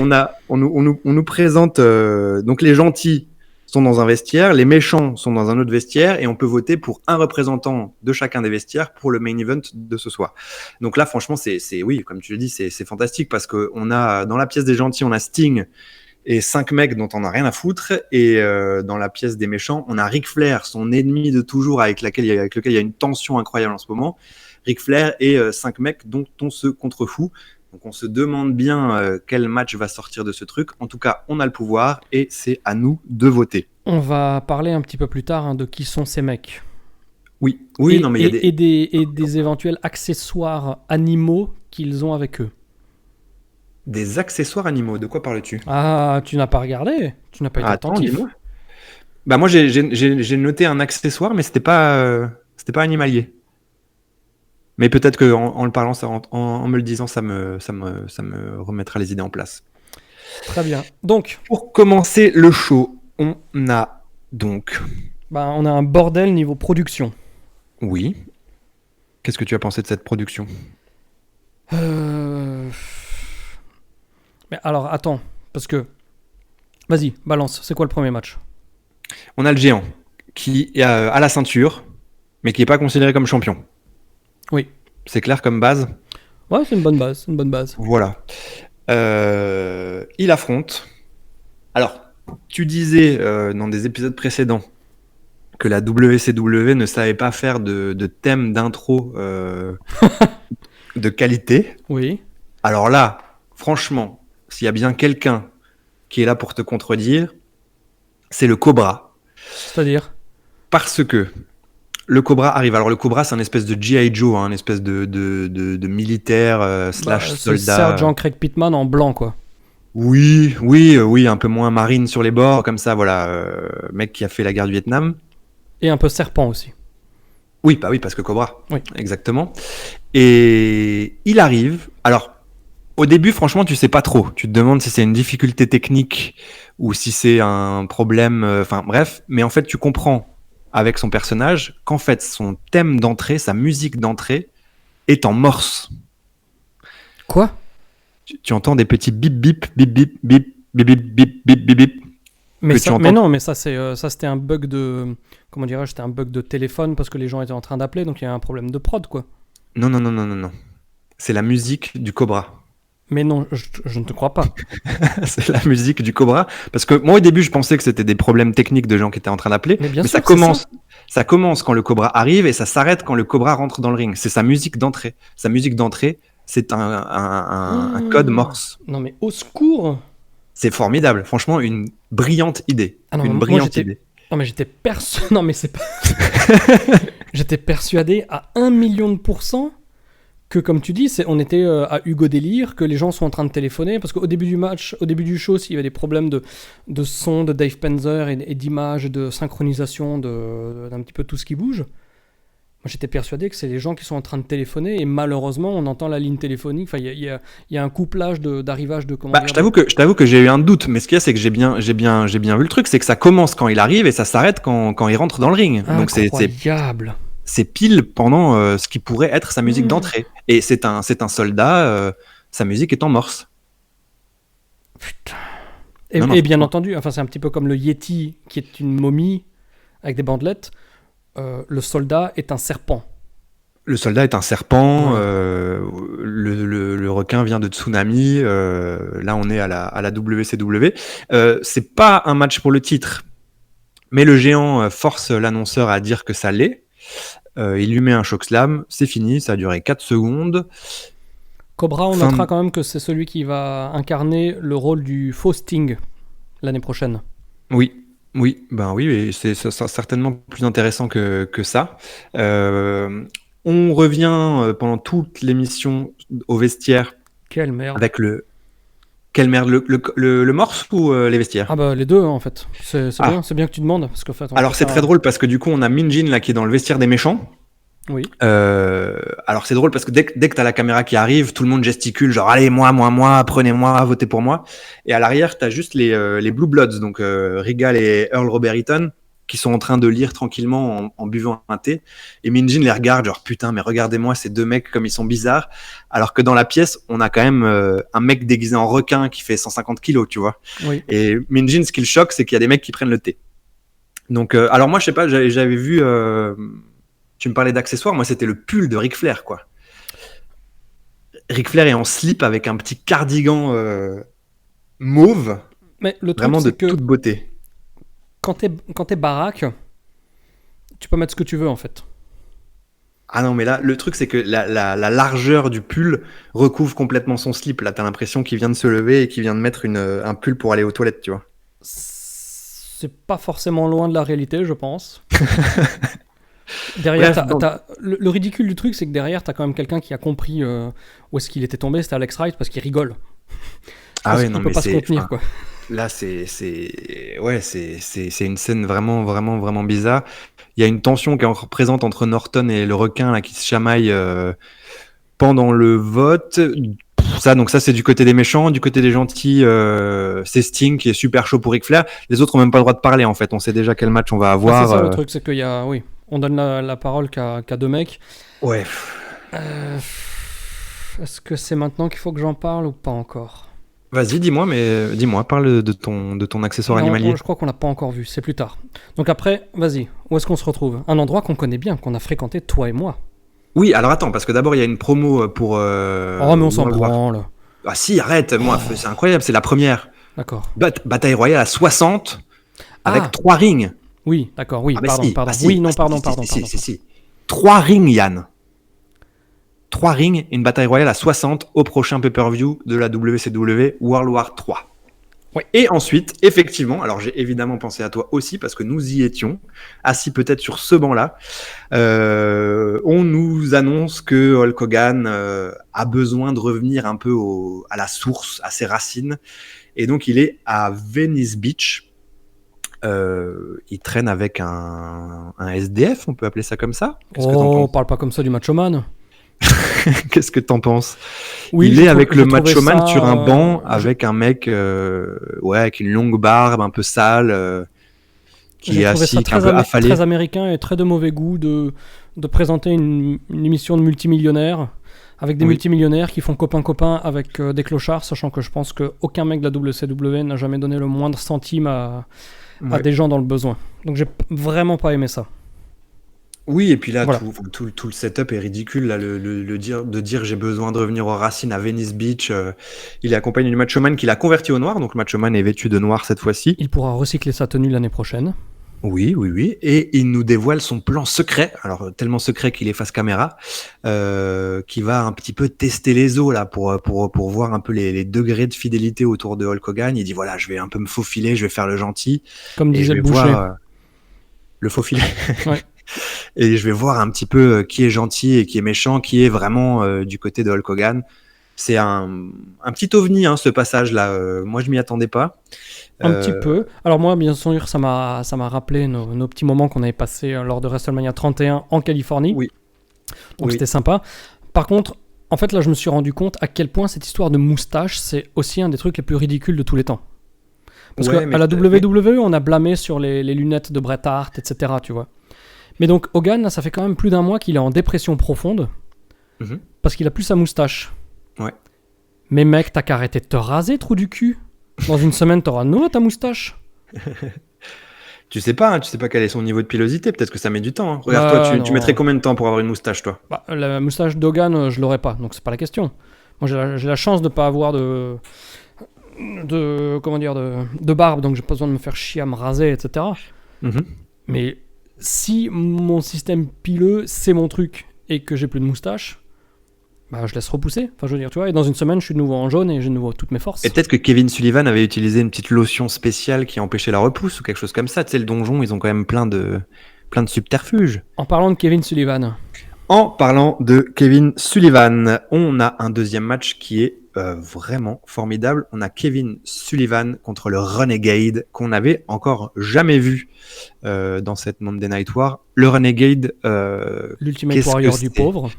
on nous présente... donc les gentils sont dans un vestiaire, les méchants sont dans un autre vestiaire, et on peut voter pour un représentant de chacun des vestiaires pour le main event de ce soir. Donc là, franchement, oui, comme tu le dis, c'est fantastique, parce que on a, dans la pièce des gentils, on a Sting et 5 mecs dont on n'a rien à foutre, et dans la pièce des méchants, on a Ric Flair, son ennemi de toujours, avec lequel il y a une tension incroyable en ce moment. Ric Flair et 5 mecs dont on se contrefout. Donc on se demande bien quel match va sortir de ce truc. En tout cas, on a le pouvoir et c'est à nous de voter. On va parler un petit peu plus tard de qui sont ces mecs. Oui, non, mais il y a des éventuels accessoires animaux qu'ils ont avec eux. Des accessoires animaux, de quoi parles-tu ? Ah, tu n'as pas regardé ? Tu n'as pas été attentif ? Dis-moi. Bah moi j'ai noté un accessoire, mais c'était pas animalier. Mais peut-être que en le parlant, en me le disant, ça me remettra les idées en place. Très bien. Donc, pour commencer le show, on a donc... on a un bordel niveau production. Oui. Qu'est-ce que tu as pensé de cette production ? Euh, Mais alors, attends, parce que... Vas-y, balance, c'est quoi le premier match? On a le géant qui a la ceinture, mais qui n'est pas considéré comme champion. Oui. C'est clair comme base. Ouais, c'est une bonne base, c'est une bonne base. Voilà. Il affronte. Alors, tu disais dans des épisodes précédents que la WCW ne savait pas faire de thème d'intro de qualité. Oui, Alors là, franchement, s'il y a bien quelqu'un qui est là pour te contredire, c'est le Cobra. c'est-à-dire? Parce que le Cobra arrive. Alors le Cobra, c'est un espèce de G.I. Joe, hein, un espèce de militaire slash C'est soldat. Sergeant Craig Pittman en blanc, quoi. Oui, un peu moins marine sur les bords, comme ça, voilà. Mec qui a fait la guerre du Vietnam. Et un peu serpent aussi. Oui, bah oui, parce que Cobra. Oui. Exactement. Et il arrive. Alors, au début, franchement, tu sais pas trop. Tu te demandes si c'est une difficulté technique ou si c'est un problème. Enfin, bref. Mais en fait, tu comprends avec son personnage qu'en fait, son thème d'entrée, sa musique d'entrée, est en morse. Quoi? Tu entends des petits bip bip bip bip bip bip bip bip bip bip bip Mais, que ça, tu entends. mais non, mais ça, ça c'était un bug de... Comment dirais-je? C'était un bug de téléphone parce que les gens étaient en train d'appeler, donc il y a un problème de prod, quoi. Non. C'est la musique du Cobra. Mais non, je ne te crois pas. C'est la musique du Cobra. Parce que moi, au début, je pensais que c'était des problèmes techniques de gens qui étaient en train d'appeler. Mais bien Mais sûr, ça commence quand le Cobra arrive et ça s'arrête quand le Cobra rentre dans le ring. C'est sa musique d'entrée. Sa musique d'entrée, c'est un code morse. Non, mais au secours! C'est formidable. Franchement, une brillante idée. Ah non, Une moi, brillante idée. Non, mais j'étais persuadé... Non, mais c'est pas... J'étais persuadé à 1 million de pourcents que, comme tu dis, on était à Hugo Délire, que les gens sont en train de téléphoner, parce qu'au début du match, au début du show, s'il y avait des problèmes de son de Dave Penzer et d'image, de synchronisation, d'un petit peu tout ce qui bouge, moi j'étais persuadé que c'est les gens qui sont en train de téléphoner, et malheureusement, on entend la ligne téléphonique, enfin, il y a un couplage d'arrivage de... Comment Bah, dire, je t'avoue que j'ai eu un doute, mais ce qu'il y a, c'est que j'ai bien vu le truc, c'est que ça commence quand il arrive et ça s'arrête quand il rentre dans le ring. Donc incroyable. c'est pile pendant ce qui pourrait être sa musique d'entrée. Et c'est un soldat, sa musique est en morse. Putain. Non, Et bien entendu, enfin c'est un petit peu comme le Yeti qui est une momie avec des bandelettes. Le soldat est un serpent. Le soldat est un serpent, Ouais. le requin vient de Tsunami, là on est à la WCW. C'est pas un match pour le titre, mais le géant force l'annonceur à dire que ça l'est. Il lui met un chokeslam, c'est fini, ça a duré 4 secondes. Cobra, on notera quand même que c'est celui qui va incarner le rôle du faux Sting l'année prochaine. Oui, et ça sera certainement plus intéressant que ça. On revient pendant toute l'émission au vestiaire Quelle merde. avec quelle merde, le morse ou les vestiaires? Ah bah les deux hein, en fait. C'est Ah. bien que tu demandes parce qu'en fait. Alors c'est très drôle parce que du coup on a Minjin là qui est dans le vestiaire des méchants. Oui. Alors c'est drôle parce que dès que t'as la caméra qui arrive, tout le monde gesticule genre allez moi, prenez-moi, votez pour moi. Et à l'arrière t'as juste les Blue Bloods, donc Regal et Earl Robert Eaton, qui sont en train de lire tranquillement en buvant un thé. Et Minjin les regarde genre putain mais regardez-moi ces deux mecs comme ils sont bizarres. Alors que dans la pièce on a quand même un mec déguisé en requin qui fait 150 kilos, tu vois. Oui. Et Minjin, ce qui le choque, c'est qu'il y a des mecs qui prennent le thé. Donc alors moi je sais pas, j'avais vu... Tu me parlais d'accessoires, moi c'était le pull de Ric Flair, quoi. Ric Flair est en slip avec un petit cardigan mauve, Mais le truc vraiment de c'est que toute beauté. quand t'es baraque, tu peux mettre ce que tu veux en fait. Ah non, mais là, le truc c'est que la largeur du pull recouvre complètement son slip. Là, t'as l'impression qu'il vient de se lever et qu'il vient de mettre un pull pour aller aux toilettes, tu vois. C'est pas forcément loin de la réalité, je pense. Derrière, Bref, le ridicule du truc, c'est que derrière, t'as quand même quelqu'un qui a compris où est-ce qu'il était tombé. C'était Alex Wright parce qu'il rigole. Ah ouais, Il non, peut mais pas se contenir, enfin, quoi. là, c'est une scène vraiment bizarre. Il y a une tension qui est encore présente entre Norton et le requin là qui se chamaille pendant le vote. Donc ça c'est du côté des méchants, du côté des gentils, c'est Sting qui est super chaud pour Ric Flair. Les autres ont même pas le droit de parler en fait. On sait déjà quel match on va avoir. C'est ça le truc, c'est qu'il y a, oui, on donne la parole qu'à deux mecs. Ouais. Est-ce que c'est maintenant qu'il faut que j'en parle ou pas encore? Vas-y, dis-moi, parle de ton accessoire Non, animalier. je crois qu'on l'a pas encore vu, c'est plus tard. Donc après, vas-y, où est-ce qu'on se retrouve? Un endroit qu'on connaît bien, qu'on a fréquenté toi et moi. Oui, alors attends, parce que d'abord, il y a une promo pour Oh, mais on s'en World War. branle. Ah si, arrête, moi, c'est incroyable, c'est la première. D'accord. Bataille royale à 60 avec Ah, 3 rings. oui, d'accord, oui, Ah bah pardon, si, pardon. ah si, Oui, non, ah si, pardon, si, pardon, si, pardon. si, si. 3 rings, Yann. 3 rings, une bataille royale à 60 au prochain pay-per-view de la WCW World War 3. Ouais. Et ensuite, effectivement, alors j'ai évidemment pensé à toi aussi parce que nous y étions, assis peut-être sur ce banc-là. On nous annonce que Hulk Hogan a besoin de revenir un peu à la source, à ses racines. Et donc il est à Venice Beach. Il traîne avec un SDF, on peut appeler ça comme ça. Qu'est-ce que t'en Oh, penses? parle pas comme ça du Macho Man. Qu'est-ce que t'en penses? Oui, Il j'ai est trou- avec j'ai le trouvé Macho Man ça, sur un banc j'ai- avec un mec ouais, avec une longue barbe, un peu sale, qui J'ai est trouvé ça assis, qui est un peu affalé. très américain et très de mauvais goût de présenter une émission de multimillionnaires avec des Oui. multimillionnaires qui font copain-copain avec des clochards, sachant que je pense qu'aucun mec de la WCW n'a jamais donné le moindre centime à Ouais. des gens dans le besoin. Donc j'ai vraiment pas aimé ça. Oui, et puis là, Voilà. tout le setup est ridicule. Là, de dire j'ai besoin de revenir aux racines à Venice Beach. Il est accompagné du Macho Man qui l'a converti au noir. Donc le Macho Man est vêtu de noir cette fois-ci. Il pourra recycler sa tenue l'année prochaine. Oui, oui, oui. Et il nous dévoile son plan secret. Alors tellement secret qu'il est face caméra, qui va un petit peu tester les eaux là pour voir un peu les degrés de fidélité autour de Hulk Hogan. Il dit voilà, je vais un peu me faufiler, je vais faire le gentil Comme et je disait vais le boucher. voir le faufiler. Ouais. Et je vais voir un petit peu qui est gentil et qui est méchant, qui est vraiment du côté de Hulk Hogan. C'est un petit ovni, hein, ce passage-là. Moi, je m'y attendais pas. Un petit peu. Alors moi, bien sûr, ça m'a rappelé nos petits moments qu'on avait passés lors de WrestleMania 31 en Californie. Oui. Donc Oui. c'était sympa. Par contre, en fait, là, je me suis rendu compte à quel point cette histoire de moustache, c'est aussi un des trucs les plus ridicules de tous les temps. Parce Ouais, qu'à mais la WWE, on a blâmé sur les lunettes de Bret Hart, etc., tu vois. Mais donc, Hogan, là, ça fait quand même plus d'un mois qu'il est en dépression profonde Mhm. parce qu'il a plus sa moustache. Ouais. Mais mec, t'as qu'à arrêter de te raser, trou du cul. Dans une semaine, t'auras de nouveau ta moustache. Tu sais pas quel est son niveau de pilosité. Peut-être que ça met du temps. Hein. Regarde, Bah, toi, non. tu mettrais combien de temps pour avoir une moustache, toi? Bah, la moustache d'Hogan, je l'aurais pas, donc c'est pas la question. Moi, j'ai la chance de pas avoir de barbe, donc j'ai pas besoin de me faire chier à me raser, etc. Mhm. Mais si mon système pileux, c'est mon truc, et que j'ai plus de moustache, bah je laisse repousser. Enfin, je veux dire, tu vois, et dans une semaine, je suis de nouveau en jaune et j'ai de nouveau toutes mes forces. Et peut-être que Kevin Sullivan avait utilisé une petite lotion spéciale qui empêchait la repousse ou quelque chose comme ça. Tu sais, le donjon, ils ont quand même plein de subterfuges. En parlant de Kevin Sullivan, En parlant de Kevin Sullivan, on a un deuxième match qui est vraiment formidable. On a Kevin Sullivan contre le Renegade qu'on n'avait encore jamais vu dans cette Monday Night War. Le Renegade, l'Ultimate qu'est-ce que Warrior du c'est pauvre.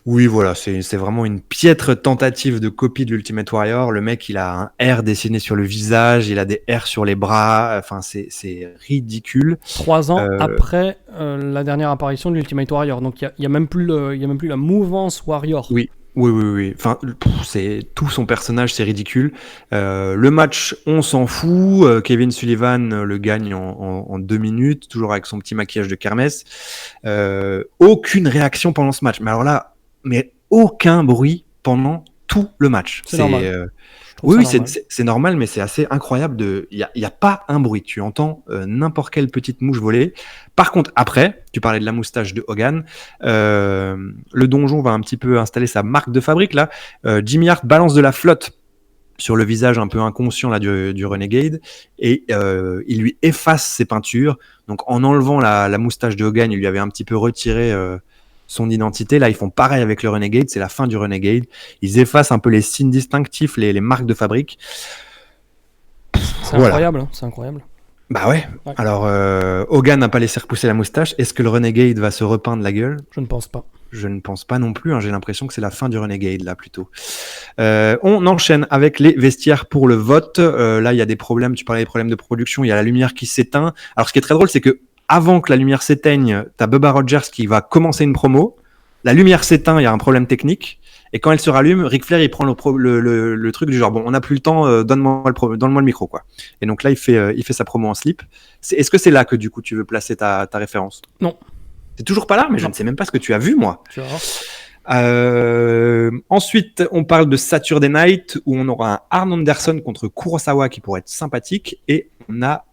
oui, voilà, c'est vraiment une piètre tentative de copie de l'Ultimate Warrior. Le mec, il a un R dessiné sur le visage, il a des R sur les bras. Enfin, c'est ridicule. 3 ans après la dernière apparition de l'Ultimate Warrior. Donc il y a même plus la mouvance Warrior. Oui. Oui. Enfin, c'est tout son personnage, c'est ridicule. Le match, on s'en fout. Kevin Sullivan le gagne en 2 minutes, toujours avec son petit maquillage de kermesse. Aucune réaction pendant ce match. Mais alors là, aucun bruit pendant tout le match. C'est normal. Je trouve Oui, ça normal. c'est normal, mais c'est assez incroyable. Il y a pas un bruit. Tu entends n'importe quelle petite mouche voler. Par contre, après, tu parlais de la moustache de Hogan. Le donjon va un petit peu installer sa marque de fabrique là. Jimmy Hart balance de la flotte sur le visage un peu inconscient là du Renegade et il lui efface ses peintures. Donc en enlevant la moustache de Hogan, il lui avait un petit peu retiré son identité. Là, ils font pareil avec le Renegade, c'est la fin du Renegade. Ils effacent un peu les signes distinctifs, les marques de fabrique. C'est Voilà. incroyable, hein, c'est incroyable. Bah ouais. Alors, Hogan n'a pas laissé repousser la moustache. Est-ce que le Renegade va se repeindre la gueule? Je ne pense pas. Je ne pense pas non plus. Hein. J'ai l'impression que c'est la fin du Renegade, là, plutôt. On enchaîne avec les vestiaires pour le vote. Là, il y a des problèmes. Tu parlais des problèmes de production. Il y a la lumière qui s'éteint. Alors, ce qui est très drôle, c'est que avant que la lumière s'éteigne, t'as Bubba Rogers qui va commencer une promo. La lumière s'éteint, il y a un problème technique. Et quand elle se rallume, Ric Flair il prend le truc du genre bon, on n'a plus le temps, donne-moi le micro quoi. Et donc là il fait sa promo en slip. Est-ce que c'est là que du coup tu veux placer ta référence? Non. T'es toujours pas là, mais je Non. ne sais même pas ce que tu as vu moi. Tu vas voir. Ensuite, on parle de Saturday Night où on aura un Arn Anderson contre Kurosawa qui pourrait être sympathique et on a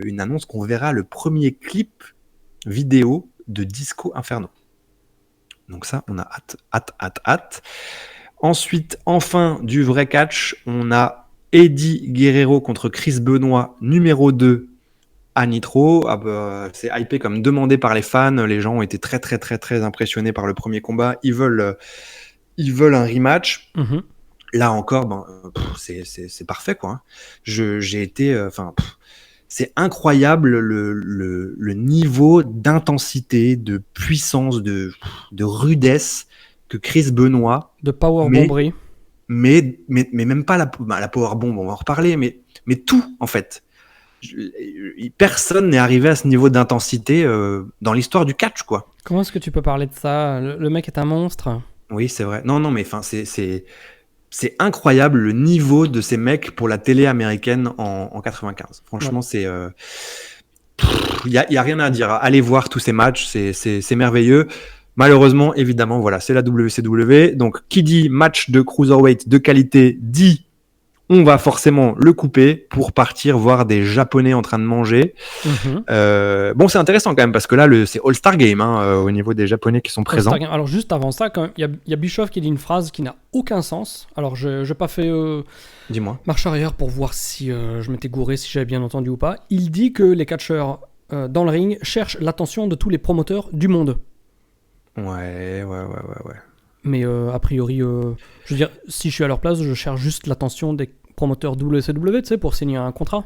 une annonce qu'on verra le premier clip vidéo de Disco Inferno. Donc ça, on a hâte. Ensuite, enfin, du vrai catch, on a Eddie Guerrero contre Chris Benoit, numéro 2 à Nitro. C'est hypé comme demandé par les fans. Les gens ont été très, très, très, très impressionnés par le premier combat. Ils veulent un rematch. Mm-hmm. Là encore, c'est parfait, quoi. Hein. J'ai été... c'est incroyable le niveau d'intensité, de puissance, de rudesse que Chris Benoit... De powerbomberie. Mais même pas la powerbomb, on va en reparler, mais tout, en fait. Personne n'est arrivé à ce niveau d'intensité dans l'histoire du catch, quoi. Comment est-ce que tu peux parler de ça? Le mec est un monstre. Oui, c'est vrai. Non, mais c'est incroyable le niveau de ces mecs pour la télé américaine en 95. Franchement, ouais. Il y a rien à dire. Allez voir tous ces matchs, c'est merveilleux. Malheureusement, évidemment, voilà, c'est la WCW. Donc, qui dit match de cruiserweight de qualité dit on va forcément le couper pour partir voir des Japonais en train de manger. Mm-hmm. Bon, c'est intéressant quand même parce que là, c'est All-Star Game au niveau des Japonais qui sont présents. Alors juste avant ça, quand même, il y a Bischoff qui dit une phrase qui n'a aucun sens. Alors, je n'ai pas fait Dis-moi. Marche arrière pour voir si je m'étais gouré, si j'avais bien entendu ou pas. Il dit que les catcheurs dans le ring cherchent l'attention de tous les promoteurs du monde. Ouais. Mais a priori, je veux dire, si je suis à leur place, je cherche juste l'attention des promoteurs WCW, tu sais, pour signer un contrat.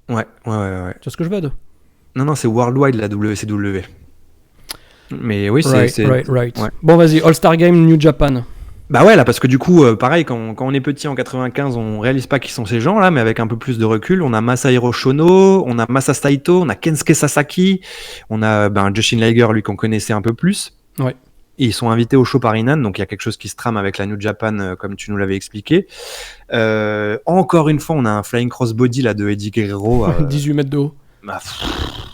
Ouais. Tu vois ce que je veux dire? Non, c'est worldwide la WCW. Mais oui, right. Ouais. Bon, vas-y, All-Star Game New Japan. Bah ouais, là, parce que du coup, pareil, quand on est petit en 95, on réalise pas qui sont ces gens-là, mais avec un peu plus de recul, on a Masahiro Shono, on a Masa Saito, on a Kensuke Sasaki, on a Jushin Liger, lui qu'on connaissait un peu plus. Ouais. Et ils sont invités au show Parinan, donc il y a quelque chose qui se trame avec la New Japan, comme tu nous l'avais expliqué. Encore une fois, on a un Flying Crossbody là, de Eddie Guerrero. 18 mètres de haut.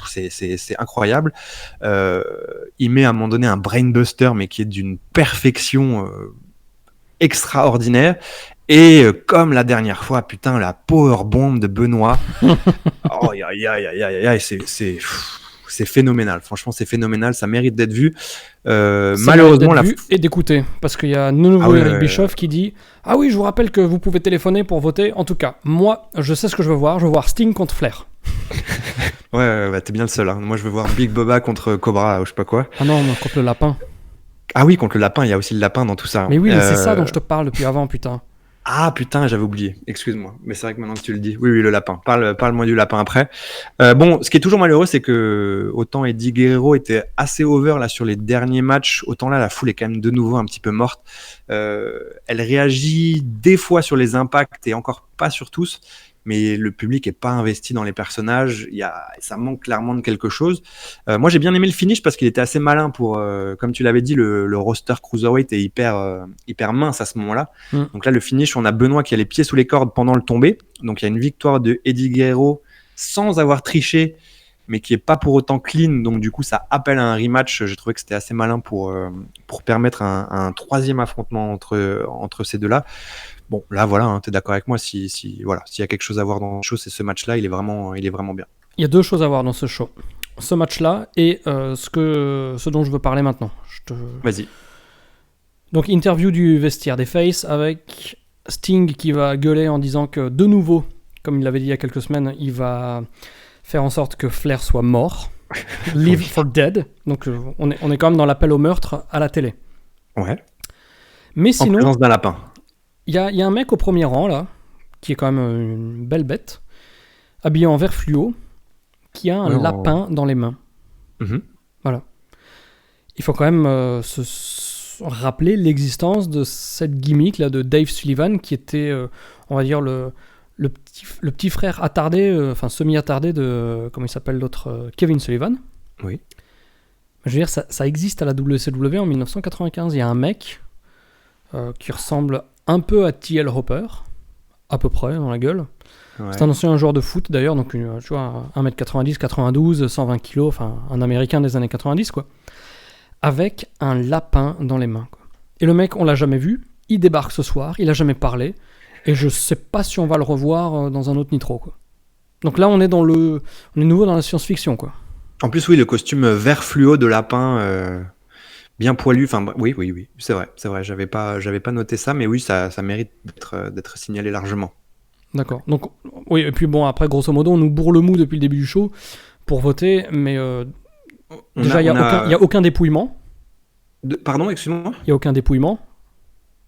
C'est incroyable. Il met à un moment donné un Brainbuster, mais qui est d'une perfection extraordinaire. Et comme la dernière fois, putain, la powerbomb de Benoît. Oh, c'est phénoménal. Franchement, c'est phénoménal. Ça mérite d'être vu. Malheureusement, vu et d'écouter. Parce qu'il y a nouveau Eric Bischoff qui dit « Ah oui, je vous rappelle que vous pouvez téléphoner pour voter. En tout cas, moi, je sais ce que je veux voir. Je veux voir Sting contre Flair. » Ouais, t'es bien le seul. Hein. Moi, je veux voir Big Boba contre Cobra, je sais pas quoi. Ah non, contre le lapin. Ah oui, contre le lapin. Il y a aussi le lapin dans tout ça. Mais oui, c'est ça dont je te parle depuis avant, putain. Ah putain, j'avais oublié. Excuse-moi. Mais c'est vrai que maintenant que tu le dis. Oui, le lapin. Parle-moi du lapin après. Bon, ce qui est toujours malheureux, c'est que autant Eddie Guerrero était assez over là sur les derniers matchs, autant là la foule est quand même de nouveau un petit peu morte. Elle réagit des fois sur les impacts et encore pas sur tous. Mais le public est pas investi dans les personnages. Ça manque clairement de quelque chose. Moi, j'ai bien aimé le finish parce qu'il était assez malin pour, comme tu l'avais dit, le roster cruiserweight est hyper mince à ce moment-là. Donc là, le finish, on a Benoît qui a les pieds sous les cordes pendant le tombé. Donc il y a une victoire de Eddie Guerrero sans avoir triché, mais qui est pas pour autant clean. Donc du coup, ça appelle à un rematch. J'ai trouvé que c'était assez malin pour permettre un troisième affrontement entre ces deux-là. Bon, là, voilà, hein, t'es d'accord avec moi. S'il y a quelque chose à voir dans le show, c'est ce match-là. Il est vraiment bien. Il y a deux choses à voir dans ce show. Ce match-là et ce dont je veux parler maintenant. Vas-y. Donc, interview du vestiaire des Faces avec Sting qui va gueuler en disant que, de nouveau, comme il l'avait dit il y a quelques semaines, il va faire en sorte que Flair soit mort. Live for dead. Donc, on est quand même dans l'appel au meurtre à la télé. Ouais. Mais sinon... En présence d'un lapin. Il y a un mec au premier rang, là, qui est quand même une belle bête, habillé en vert fluo, qui a un lapin dans les mains. Mm-hmm. Voilà. Il faut quand même se rappeler l'existence de cette gimmick là, de Dave Sullivan, qui était, on va dire, le petit frère attardé, semi-attardé de, comment il s'appelle l'autre, Kevin Sullivan. Oui. Je veux dire, ça existe à la WCW en 1995. Il y a un mec... qui ressemble un peu à T.L. Hopper, à peu près, dans la gueule. Ouais. C'est un ancien joueur de foot, d'ailleurs, donc tu vois, 1m90, 92, 120 kg, enfin, un Américain des années 90, quoi. Avec un lapin dans les mains, quoi. Et le mec, on l'a jamais vu, il débarque ce soir, il a jamais parlé, et je sais pas si on va le revoir dans un autre Nitro, quoi. Donc là, on est nouveau dans la science-fiction, quoi. En plus, oui, le costume vert fluo de lapin, bien poilu. Enfin, oui, c'est vrai. J'avais pas noté ça, mais oui, ça mérite d'être signalé largement. D'accord. Donc, oui, et puis bon, après, grosso modo, on nous bourre le mou depuis le début du show pour voter, mais déjà, il n'y a aucun dépouillement. Pardon, excuse-moi. Il n'y a aucun dépouillement.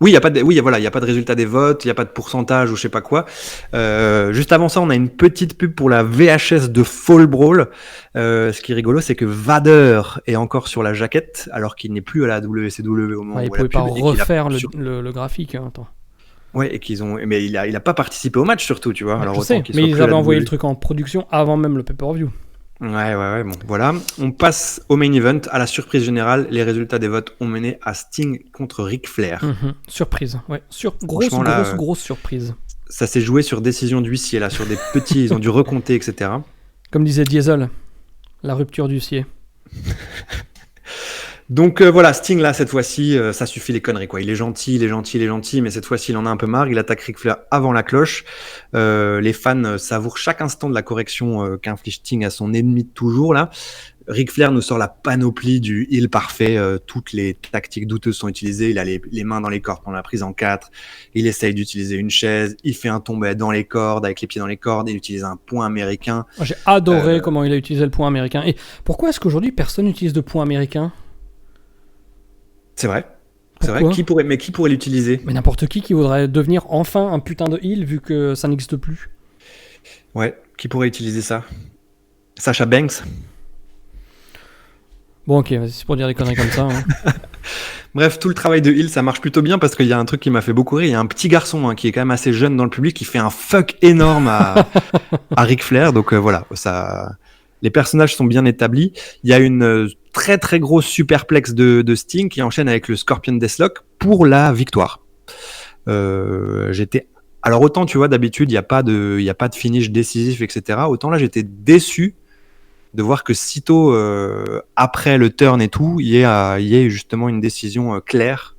Oui, il y a pas de résultat des votes, il y a pas de pourcentage ou je sais pas quoi. Juste avant ça, on a une petite pub pour la VHS de Fall Brawl. Ce qui est rigolo, c'est que Vader est encore sur la jaquette, alors qu'il n'est plus à la WCW au moment où il pouvait pas refaire le graphique. Hein, attends. Ouais, mais il a pas participé au match surtout, tu vois. Alors, je sais, mais ils avaient envoyé le truc en production avant même le pay-per-view. Ouais, bon, voilà. On passe au main event, à la surprise générale. Les résultats des votes ont mené à Sting contre Ric Flair. Surprise, ouais. Grosse surprise. Ça s'est joué sur décision d'huissier, là, sur des petits, ils ont dû recompter, etc. Comme disait Diesel, la rupture d'huissier. Donc voilà, Sting là cette fois-ci, ça suffit les conneries quoi. Il est gentil, mais cette fois-ci il en a un peu marre. Il attaque Ric Flair avant la cloche. Les fans savourent chaque instant de la correction qu'inflige Sting à son ennemi de toujours là. Ric Flair nous sort la panoplie du heel parfait. Toutes les tactiques douteuses sont utilisées. Il a les mains dans les cordes pendant la prise en 4. Il essaye d'utiliser une chaise. Il fait un tombé dans les cordes avec les pieds dans les cordes. Il utilise un point américain. J'ai adoré comment il a utilisé le point américain. Et pourquoi est-ce qu'aujourd'hui personne n'utilise de point américain ? C'est vrai. Qui pourrait l'utiliser ? Mais n'importe qui voudrait devenir enfin un putain de heel vu que ça n'existe plus. Ouais, qui pourrait utiliser ça ? Sasha Banks ? Bon ok, c'est pour dire des conneries comme ça. Hein. Bref, tout le travail de heel, ça marche plutôt bien parce qu'il y a un truc qui m'a fait beaucoup rire. Il y a un petit garçon qui est quand même assez jeune dans le public qui fait un fuck énorme à Ric Flair. Donc voilà, les personnages sont bien établis. Il y a une très très grosse superplex de Sting qui enchaîne avec le Scorpion Deathlock pour la victoire. Alors autant tu vois d'habitude il y a pas de finish décisif etc. Autant là j'étais déçu de voir que sitôt après le turn et tout il y ait justement une décision claire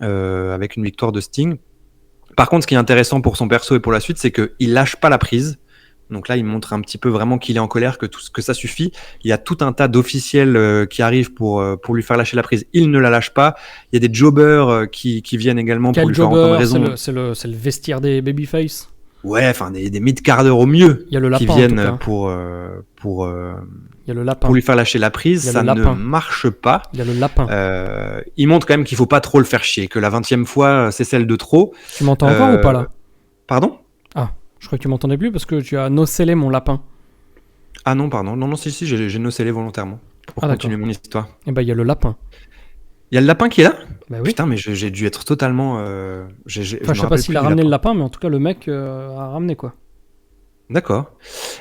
avec une victoire de Sting. Par contre ce qui est intéressant pour son perso et pour la suite c'est qu'il lâche pas la prise. Donc là, il montre un petit peu vraiment qu'il est en colère, que ça suffit. Il y a tout un tas d'officiels qui arrivent pour lui faire lâcher la prise. Il ne la lâche pas. Il y a des jobbers qui viennent également pour lui faire entendre raison. C'est le vestiaire des babyface. Ouais, enfin des mid-carders au mieux il y a le lapin, qui viennent il y a le lapin. pour lui faire lâcher la prise. Ça ne marche pas. Il y a le lapin. Il montre quand même qu'il faut pas trop le faire chier, que la 20e fois, c'est celle de trop. Tu m'entends encore ou pas là ? Pardon ? Ah. Je crois que tu m'entendais plus parce que tu as nocellé mon lapin. Ah non, pardon. Non, si, j'ai nocellé volontairement pour continuer mon histoire. Eh ben, il y a le lapin. Il y a le lapin qui est là ? Bah oui. Putain, mais j'ai dû être totalement... je sais pas s'il a ramené le lapin, mais en tout cas, le mec a ramené quoi. D'accord.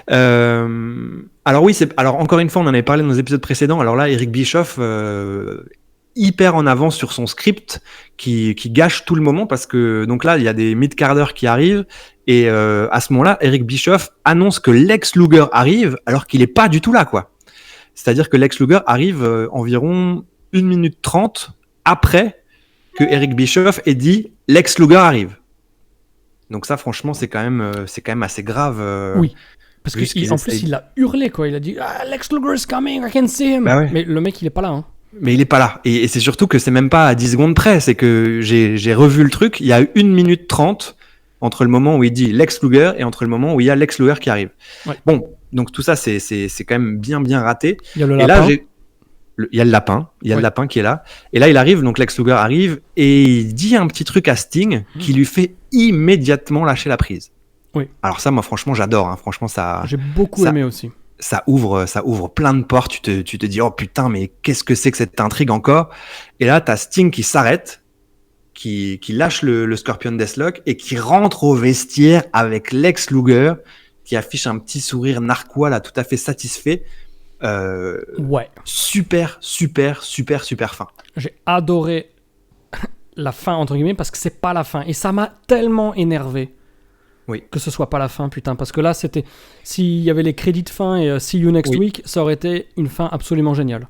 Alors oui, alors encore une fois, on en avait parlé dans nos épisodes précédents. Alors là, Eric Bischoff... hyper en avance sur son script qui gâche tout le moment parce que donc là il y a des mid-carders qui arrivent et à ce moment-là Eric Bischoff annonce que Lex Luger arrive alors qu'il est pas du tout là quoi. C'est-à-dire que Lex Luger arrive environ 1 minute 30 après que Eric Bischoff ait dit Lex Luger arrive. Donc ça franchement c'est quand même assez grave. Oui. Parce qu'en plus il a hurlé quoi, il a dit Lex Luger is coming, I can see him. Bah ouais. Mais le mec il est pas là hein. Mais il est pas là. Et c'est surtout que c'est même pas à 10 secondes près. C'est que j'ai revu le truc. Il y a 1 minute 30 entre le moment où il dit Lex Luger et entre le moment où il y a Lex Luger qui arrive. Ouais. Bon, donc tout ça, c'est quand même bien raté. Il y a le lapin. Là, il y a le lapin. Il y a le lapin qui est là. Et là, il arrive. Donc Lex Luger arrive et il dit un petit truc à Sting qui lui fait immédiatement lâcher la prise. Oui. Alors ça, moi, franchement, j'adore. Hein. Franchement, ça. J'ai beaucoup aimé aussi. Ça ouvre plein de portes. Tu te dis, oh putain, mais qu'est-ce que c'est que cette intrigue encore ? Et là, t'as Sting qui s'arrête, qui lâche le Scorpion Deathlock et qui rentre au vestiaire avec Lex Luger, qui affiche un petit sourire narquois, là, tout à fait satisfait. Ouais. Super fin. J'ai adoré la fin, entre guillemets, parce que c'est pas la fin. Et ça m'a tellement énervé que ce soit pas la fin, putain. Parce que là, c'était... S'il y avait les crédits de fin et See You Next Week, ça aurait été une fin absolument géniale.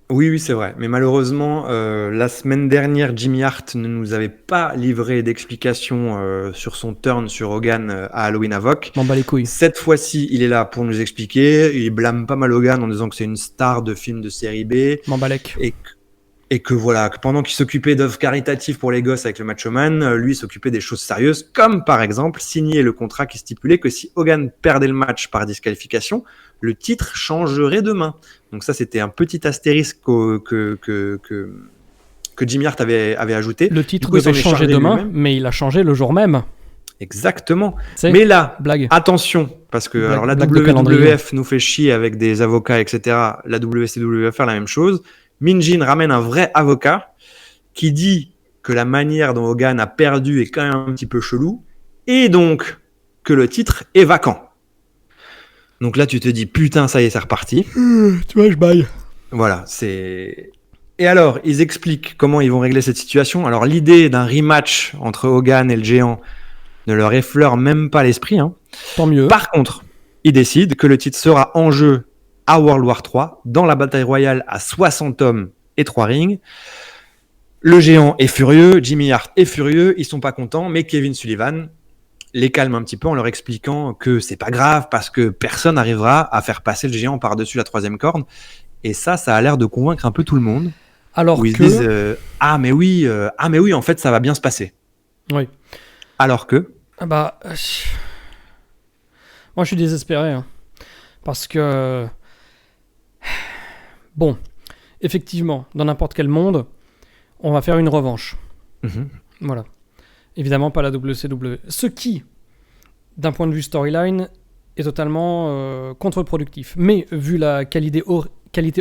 Oui, c'est vrai. Mais malheureusement, la semaine dernière, Jimmy Hart ne nous avait pas livré d'explications sur son turn sur Hogan à Halloween Havoc. M'en bats les couilles. Cette fois-ci, il est là pour nous expliquer. Il blâme pas mal Hogan en disant que c'est une star de film de série B. M'en balèque. Et que voilà, que pendant qu'il s'occupait d'œuvres caritatives pour les gosses avec le Macho Man, lui s'occupait des choses sérieuses, comme par exemple signer le contrat qui stipulait que si Hogan perdait le match par disqualification, le titre changerait de main. Donc ça, c'était un petit astérisque que Jimmy Hart avait ajouté. Le titre devait changer de main, mais il a changé le jour même. Exactement. Mais là, attention, parce que alors la WWF nous fait chier avec des avocats, etc. La WCW va faire la même chose. Mean Gene ramène un vrai avocat qui dit que la manière dont Hogan a perdu est quand même un petit peu chelou et donc que le titre est vacant. Donc là, tu te dis, putain, ça y est, c'est reparti. Tu vois, je baille. Voilà, c'est... Et alors, ils expliquent comment ils vont régler cette situation. Alors, l'idée d'un rematch entre Hogan et le géant ne leur effleure même pas l'esprit. Hein. Tant mieux. Par contre, ils décident que le titre sera en jeu à World War 3, dans la bataille royale à 60 hommes et 3 rings. Le géant est furieux, Jimmy Hart est furieux, ils sont pas contents, mais Kevin Sullivan les calme un petit peu en leur expliquant que c'est pas grave parce que personne n'arrivera à faire passer le géant par-dessus la 3e corde. Et ça a l'air de convaincre un peu tout le monde. Alors ils que... se disent ah mais oui, en fait ça va bien se passer. Oui. Alors que moi je suis désespéré hein. Parce que bon, effectivement, dans n'importe quel monde, on va faire une revanche. Voilà. Évidemment, pas la WCW. Ce qui, d'un point de vue storyline, est totalement contre-productif. Mais, vu la qualité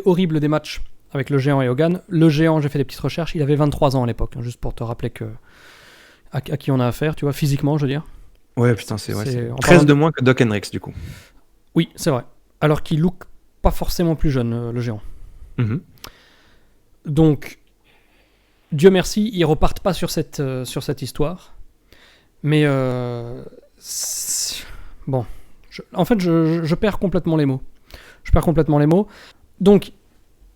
horrible des matchs avec le géant et Hogan, le géant, j'ai fait des petites recherches, il avait 23 ans à l'époque, hein, juste pour te rappeler à qui on a affaire, tu vois, physiquement, je veux dire. Ouais, putain, c'est 13 de moins que Doc Hendricks, du coup. Oui, c'est vrai. Alors qu'il look pas forcément plus jeune, le géant. Donc, Dieu merci, ils repartent pas sur cette histoire. Mais bon, en fait, je perds complètement les mots. Donc,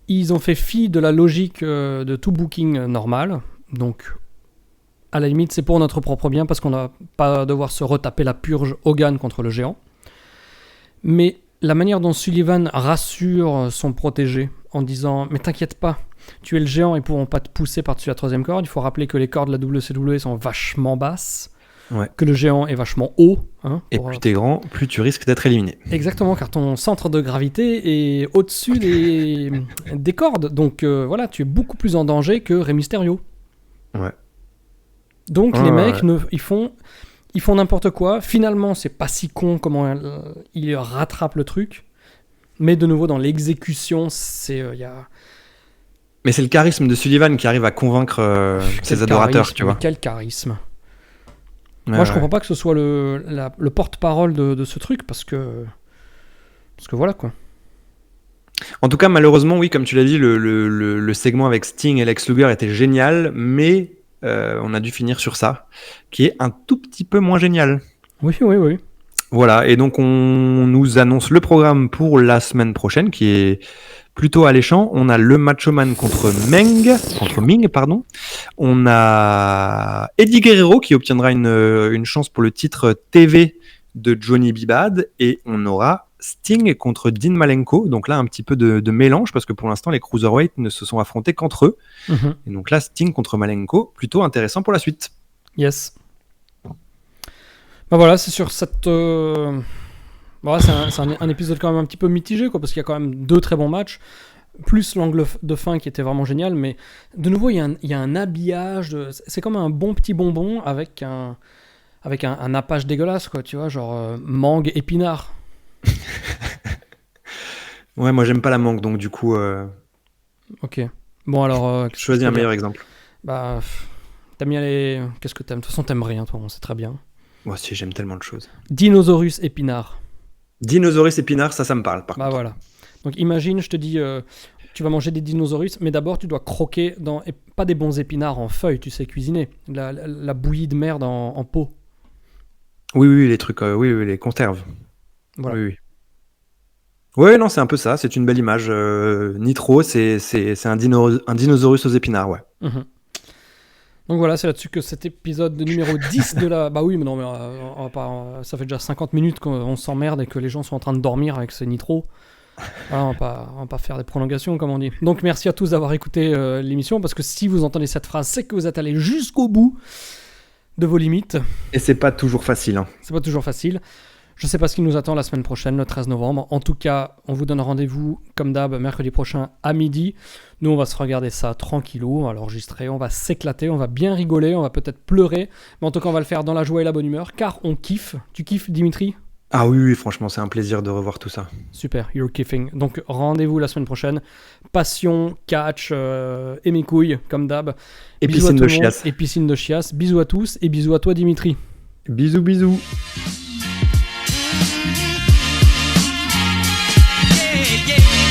ils ont fait fi de la logique de tout booking normal. Donc, à la limite, c'est pour notre propre bien parce qu'on n'a pas à devoir se retaper la purge Hogan contre le géant. Mais la manière dont Sullivan rassure son protégé en disant « Mais t'inquiète pas, tu es le géant, ils ne pourront pas te pousser par-dessus la 3e corde. Il faut rappeler que les cordes de la WCW sont vachement basses, que le géant est vachement haut. Hein, et plus t'es grand, plus tu risques d'être éliminé. Exactement, car ton centre de gravité est au-dessus des cordes. Donc voilà, tu es beaucoup plus en danger que Rey Mysterio. Ouais. Donc les mecs, ils font n'importe quoi. Finalement, c'est pas si con comment ils rattrapent le truc. Mais de nouveau, dans l'exécution, Mais c'est le charisme de Sullivan qui arrive à convaincre ses adorateurs, tu vois. Quel charisme. Moi, je comprends pas que ce soit le porte-parole de ce truc, parce que voilà, quoi. En tout cas, malheureusement, oui, comme tu l'as dit, le segment avec Sting et Lex Luger était génial, mais on a dû finir sur ça, qui est un tout petit peu moins génial. Oui. Voilà, et donc on nous annonce le programme pour la semaine prochaine, qui est plutôt alléchant. On a le Macho Man contre Ming. On a Eddie Guerrero qui obtiendra une chance pour le titre TV de Johnny B. Bad, et on aura Sting contre Dean Malenko. Donc là, un petit peu de mélange, parce que pour l'instant, les Cruiserweight ne se sont affrontés qu'entre eux. Et donc là, Sting contre Malenko, plutôt intéressant pour la suite. Yes. Ben voilà, c'est sur cette... c'est un épisode quand même un petit peu mitigé, quoi, parce qu'il y a quand même 2 très bons matchs, plus l'angle de fin qui était vraiment génial, mais de nouveau, il y a un habillage, c'est comme un bon petit bonbon avec un nappage dégueulasse, quoi, tu vois, genre mangue épinard. Ouais, moi j'aime pas la mangue, donc du coup... Ok. Bon alors... choisis un meilleur exemple. Bah, t'aimes bien les... Qu'est-ce que t'aimes ? De toute façon, t'aimes rien, toi, on sait très bien. Moi aussi, j'aime tellement de choses. Dinosaurus épinard. Dinosaurus épinard, ça me parle, par contre. Voilà. Donc imagine, je te dis, tu vas manger des dinosaures, mais d'abord tu dois croquer pas des bons épinards en feuilles, tu sais cuisiner, la bouillie de merde en pot. Oui, les trucs, oui, les conserves. Voilà. Oui. Ouais, non, c'est un peu ça, c'est une belle image. Nitro, c'est un dinosaurus aux épinards, ouais. Mm-hmm. Donc voilà, c'est là-dessus que cet épisode numéro 10 de la... Bah oui, mais non, mais on va pas... ça fait déjà 50 minutes qu'on s'emmerde et que les gens sont en train de dormir avec ce Nitro. Voilà, on va pas faire des prolongations, comme on dit. Donc merci à tous d'avoir écouté l'émission, parce que si vous entendez cette phrase, c'est que vous êtes allé jusqu'au bout de vos limites. Et c'est pas toujours facile. Hein. C'est pas toujours facile. Je sais pas ce qui nous attend la semaine prochaine, le 13 novembre. En tout cas, on vous donne rendez-vous, comme d'hab, mercredi prochain à midi. Nous, on va se regarder ça tranquillou, on va l'enregistrer, on va s'éclater, on va bien rigoler, on va peut-être pleurer. Mais en tout cas, on va le faire dans la joie et la bonne humeur, car on kiffe. Tu kiffes, Dimitri ? Ah oui, franchement, c'est un plaisir de revoir tout ça. Super, you're kiffing. Donc, rendez-vous la semaine prochaine. Passion, catch et mes couilles, comme d'hab. Et piscine de chiasse. Et piscine de chiasse. Bisous à tous et bisous à toi, Dimitri. Bisous. Yeah.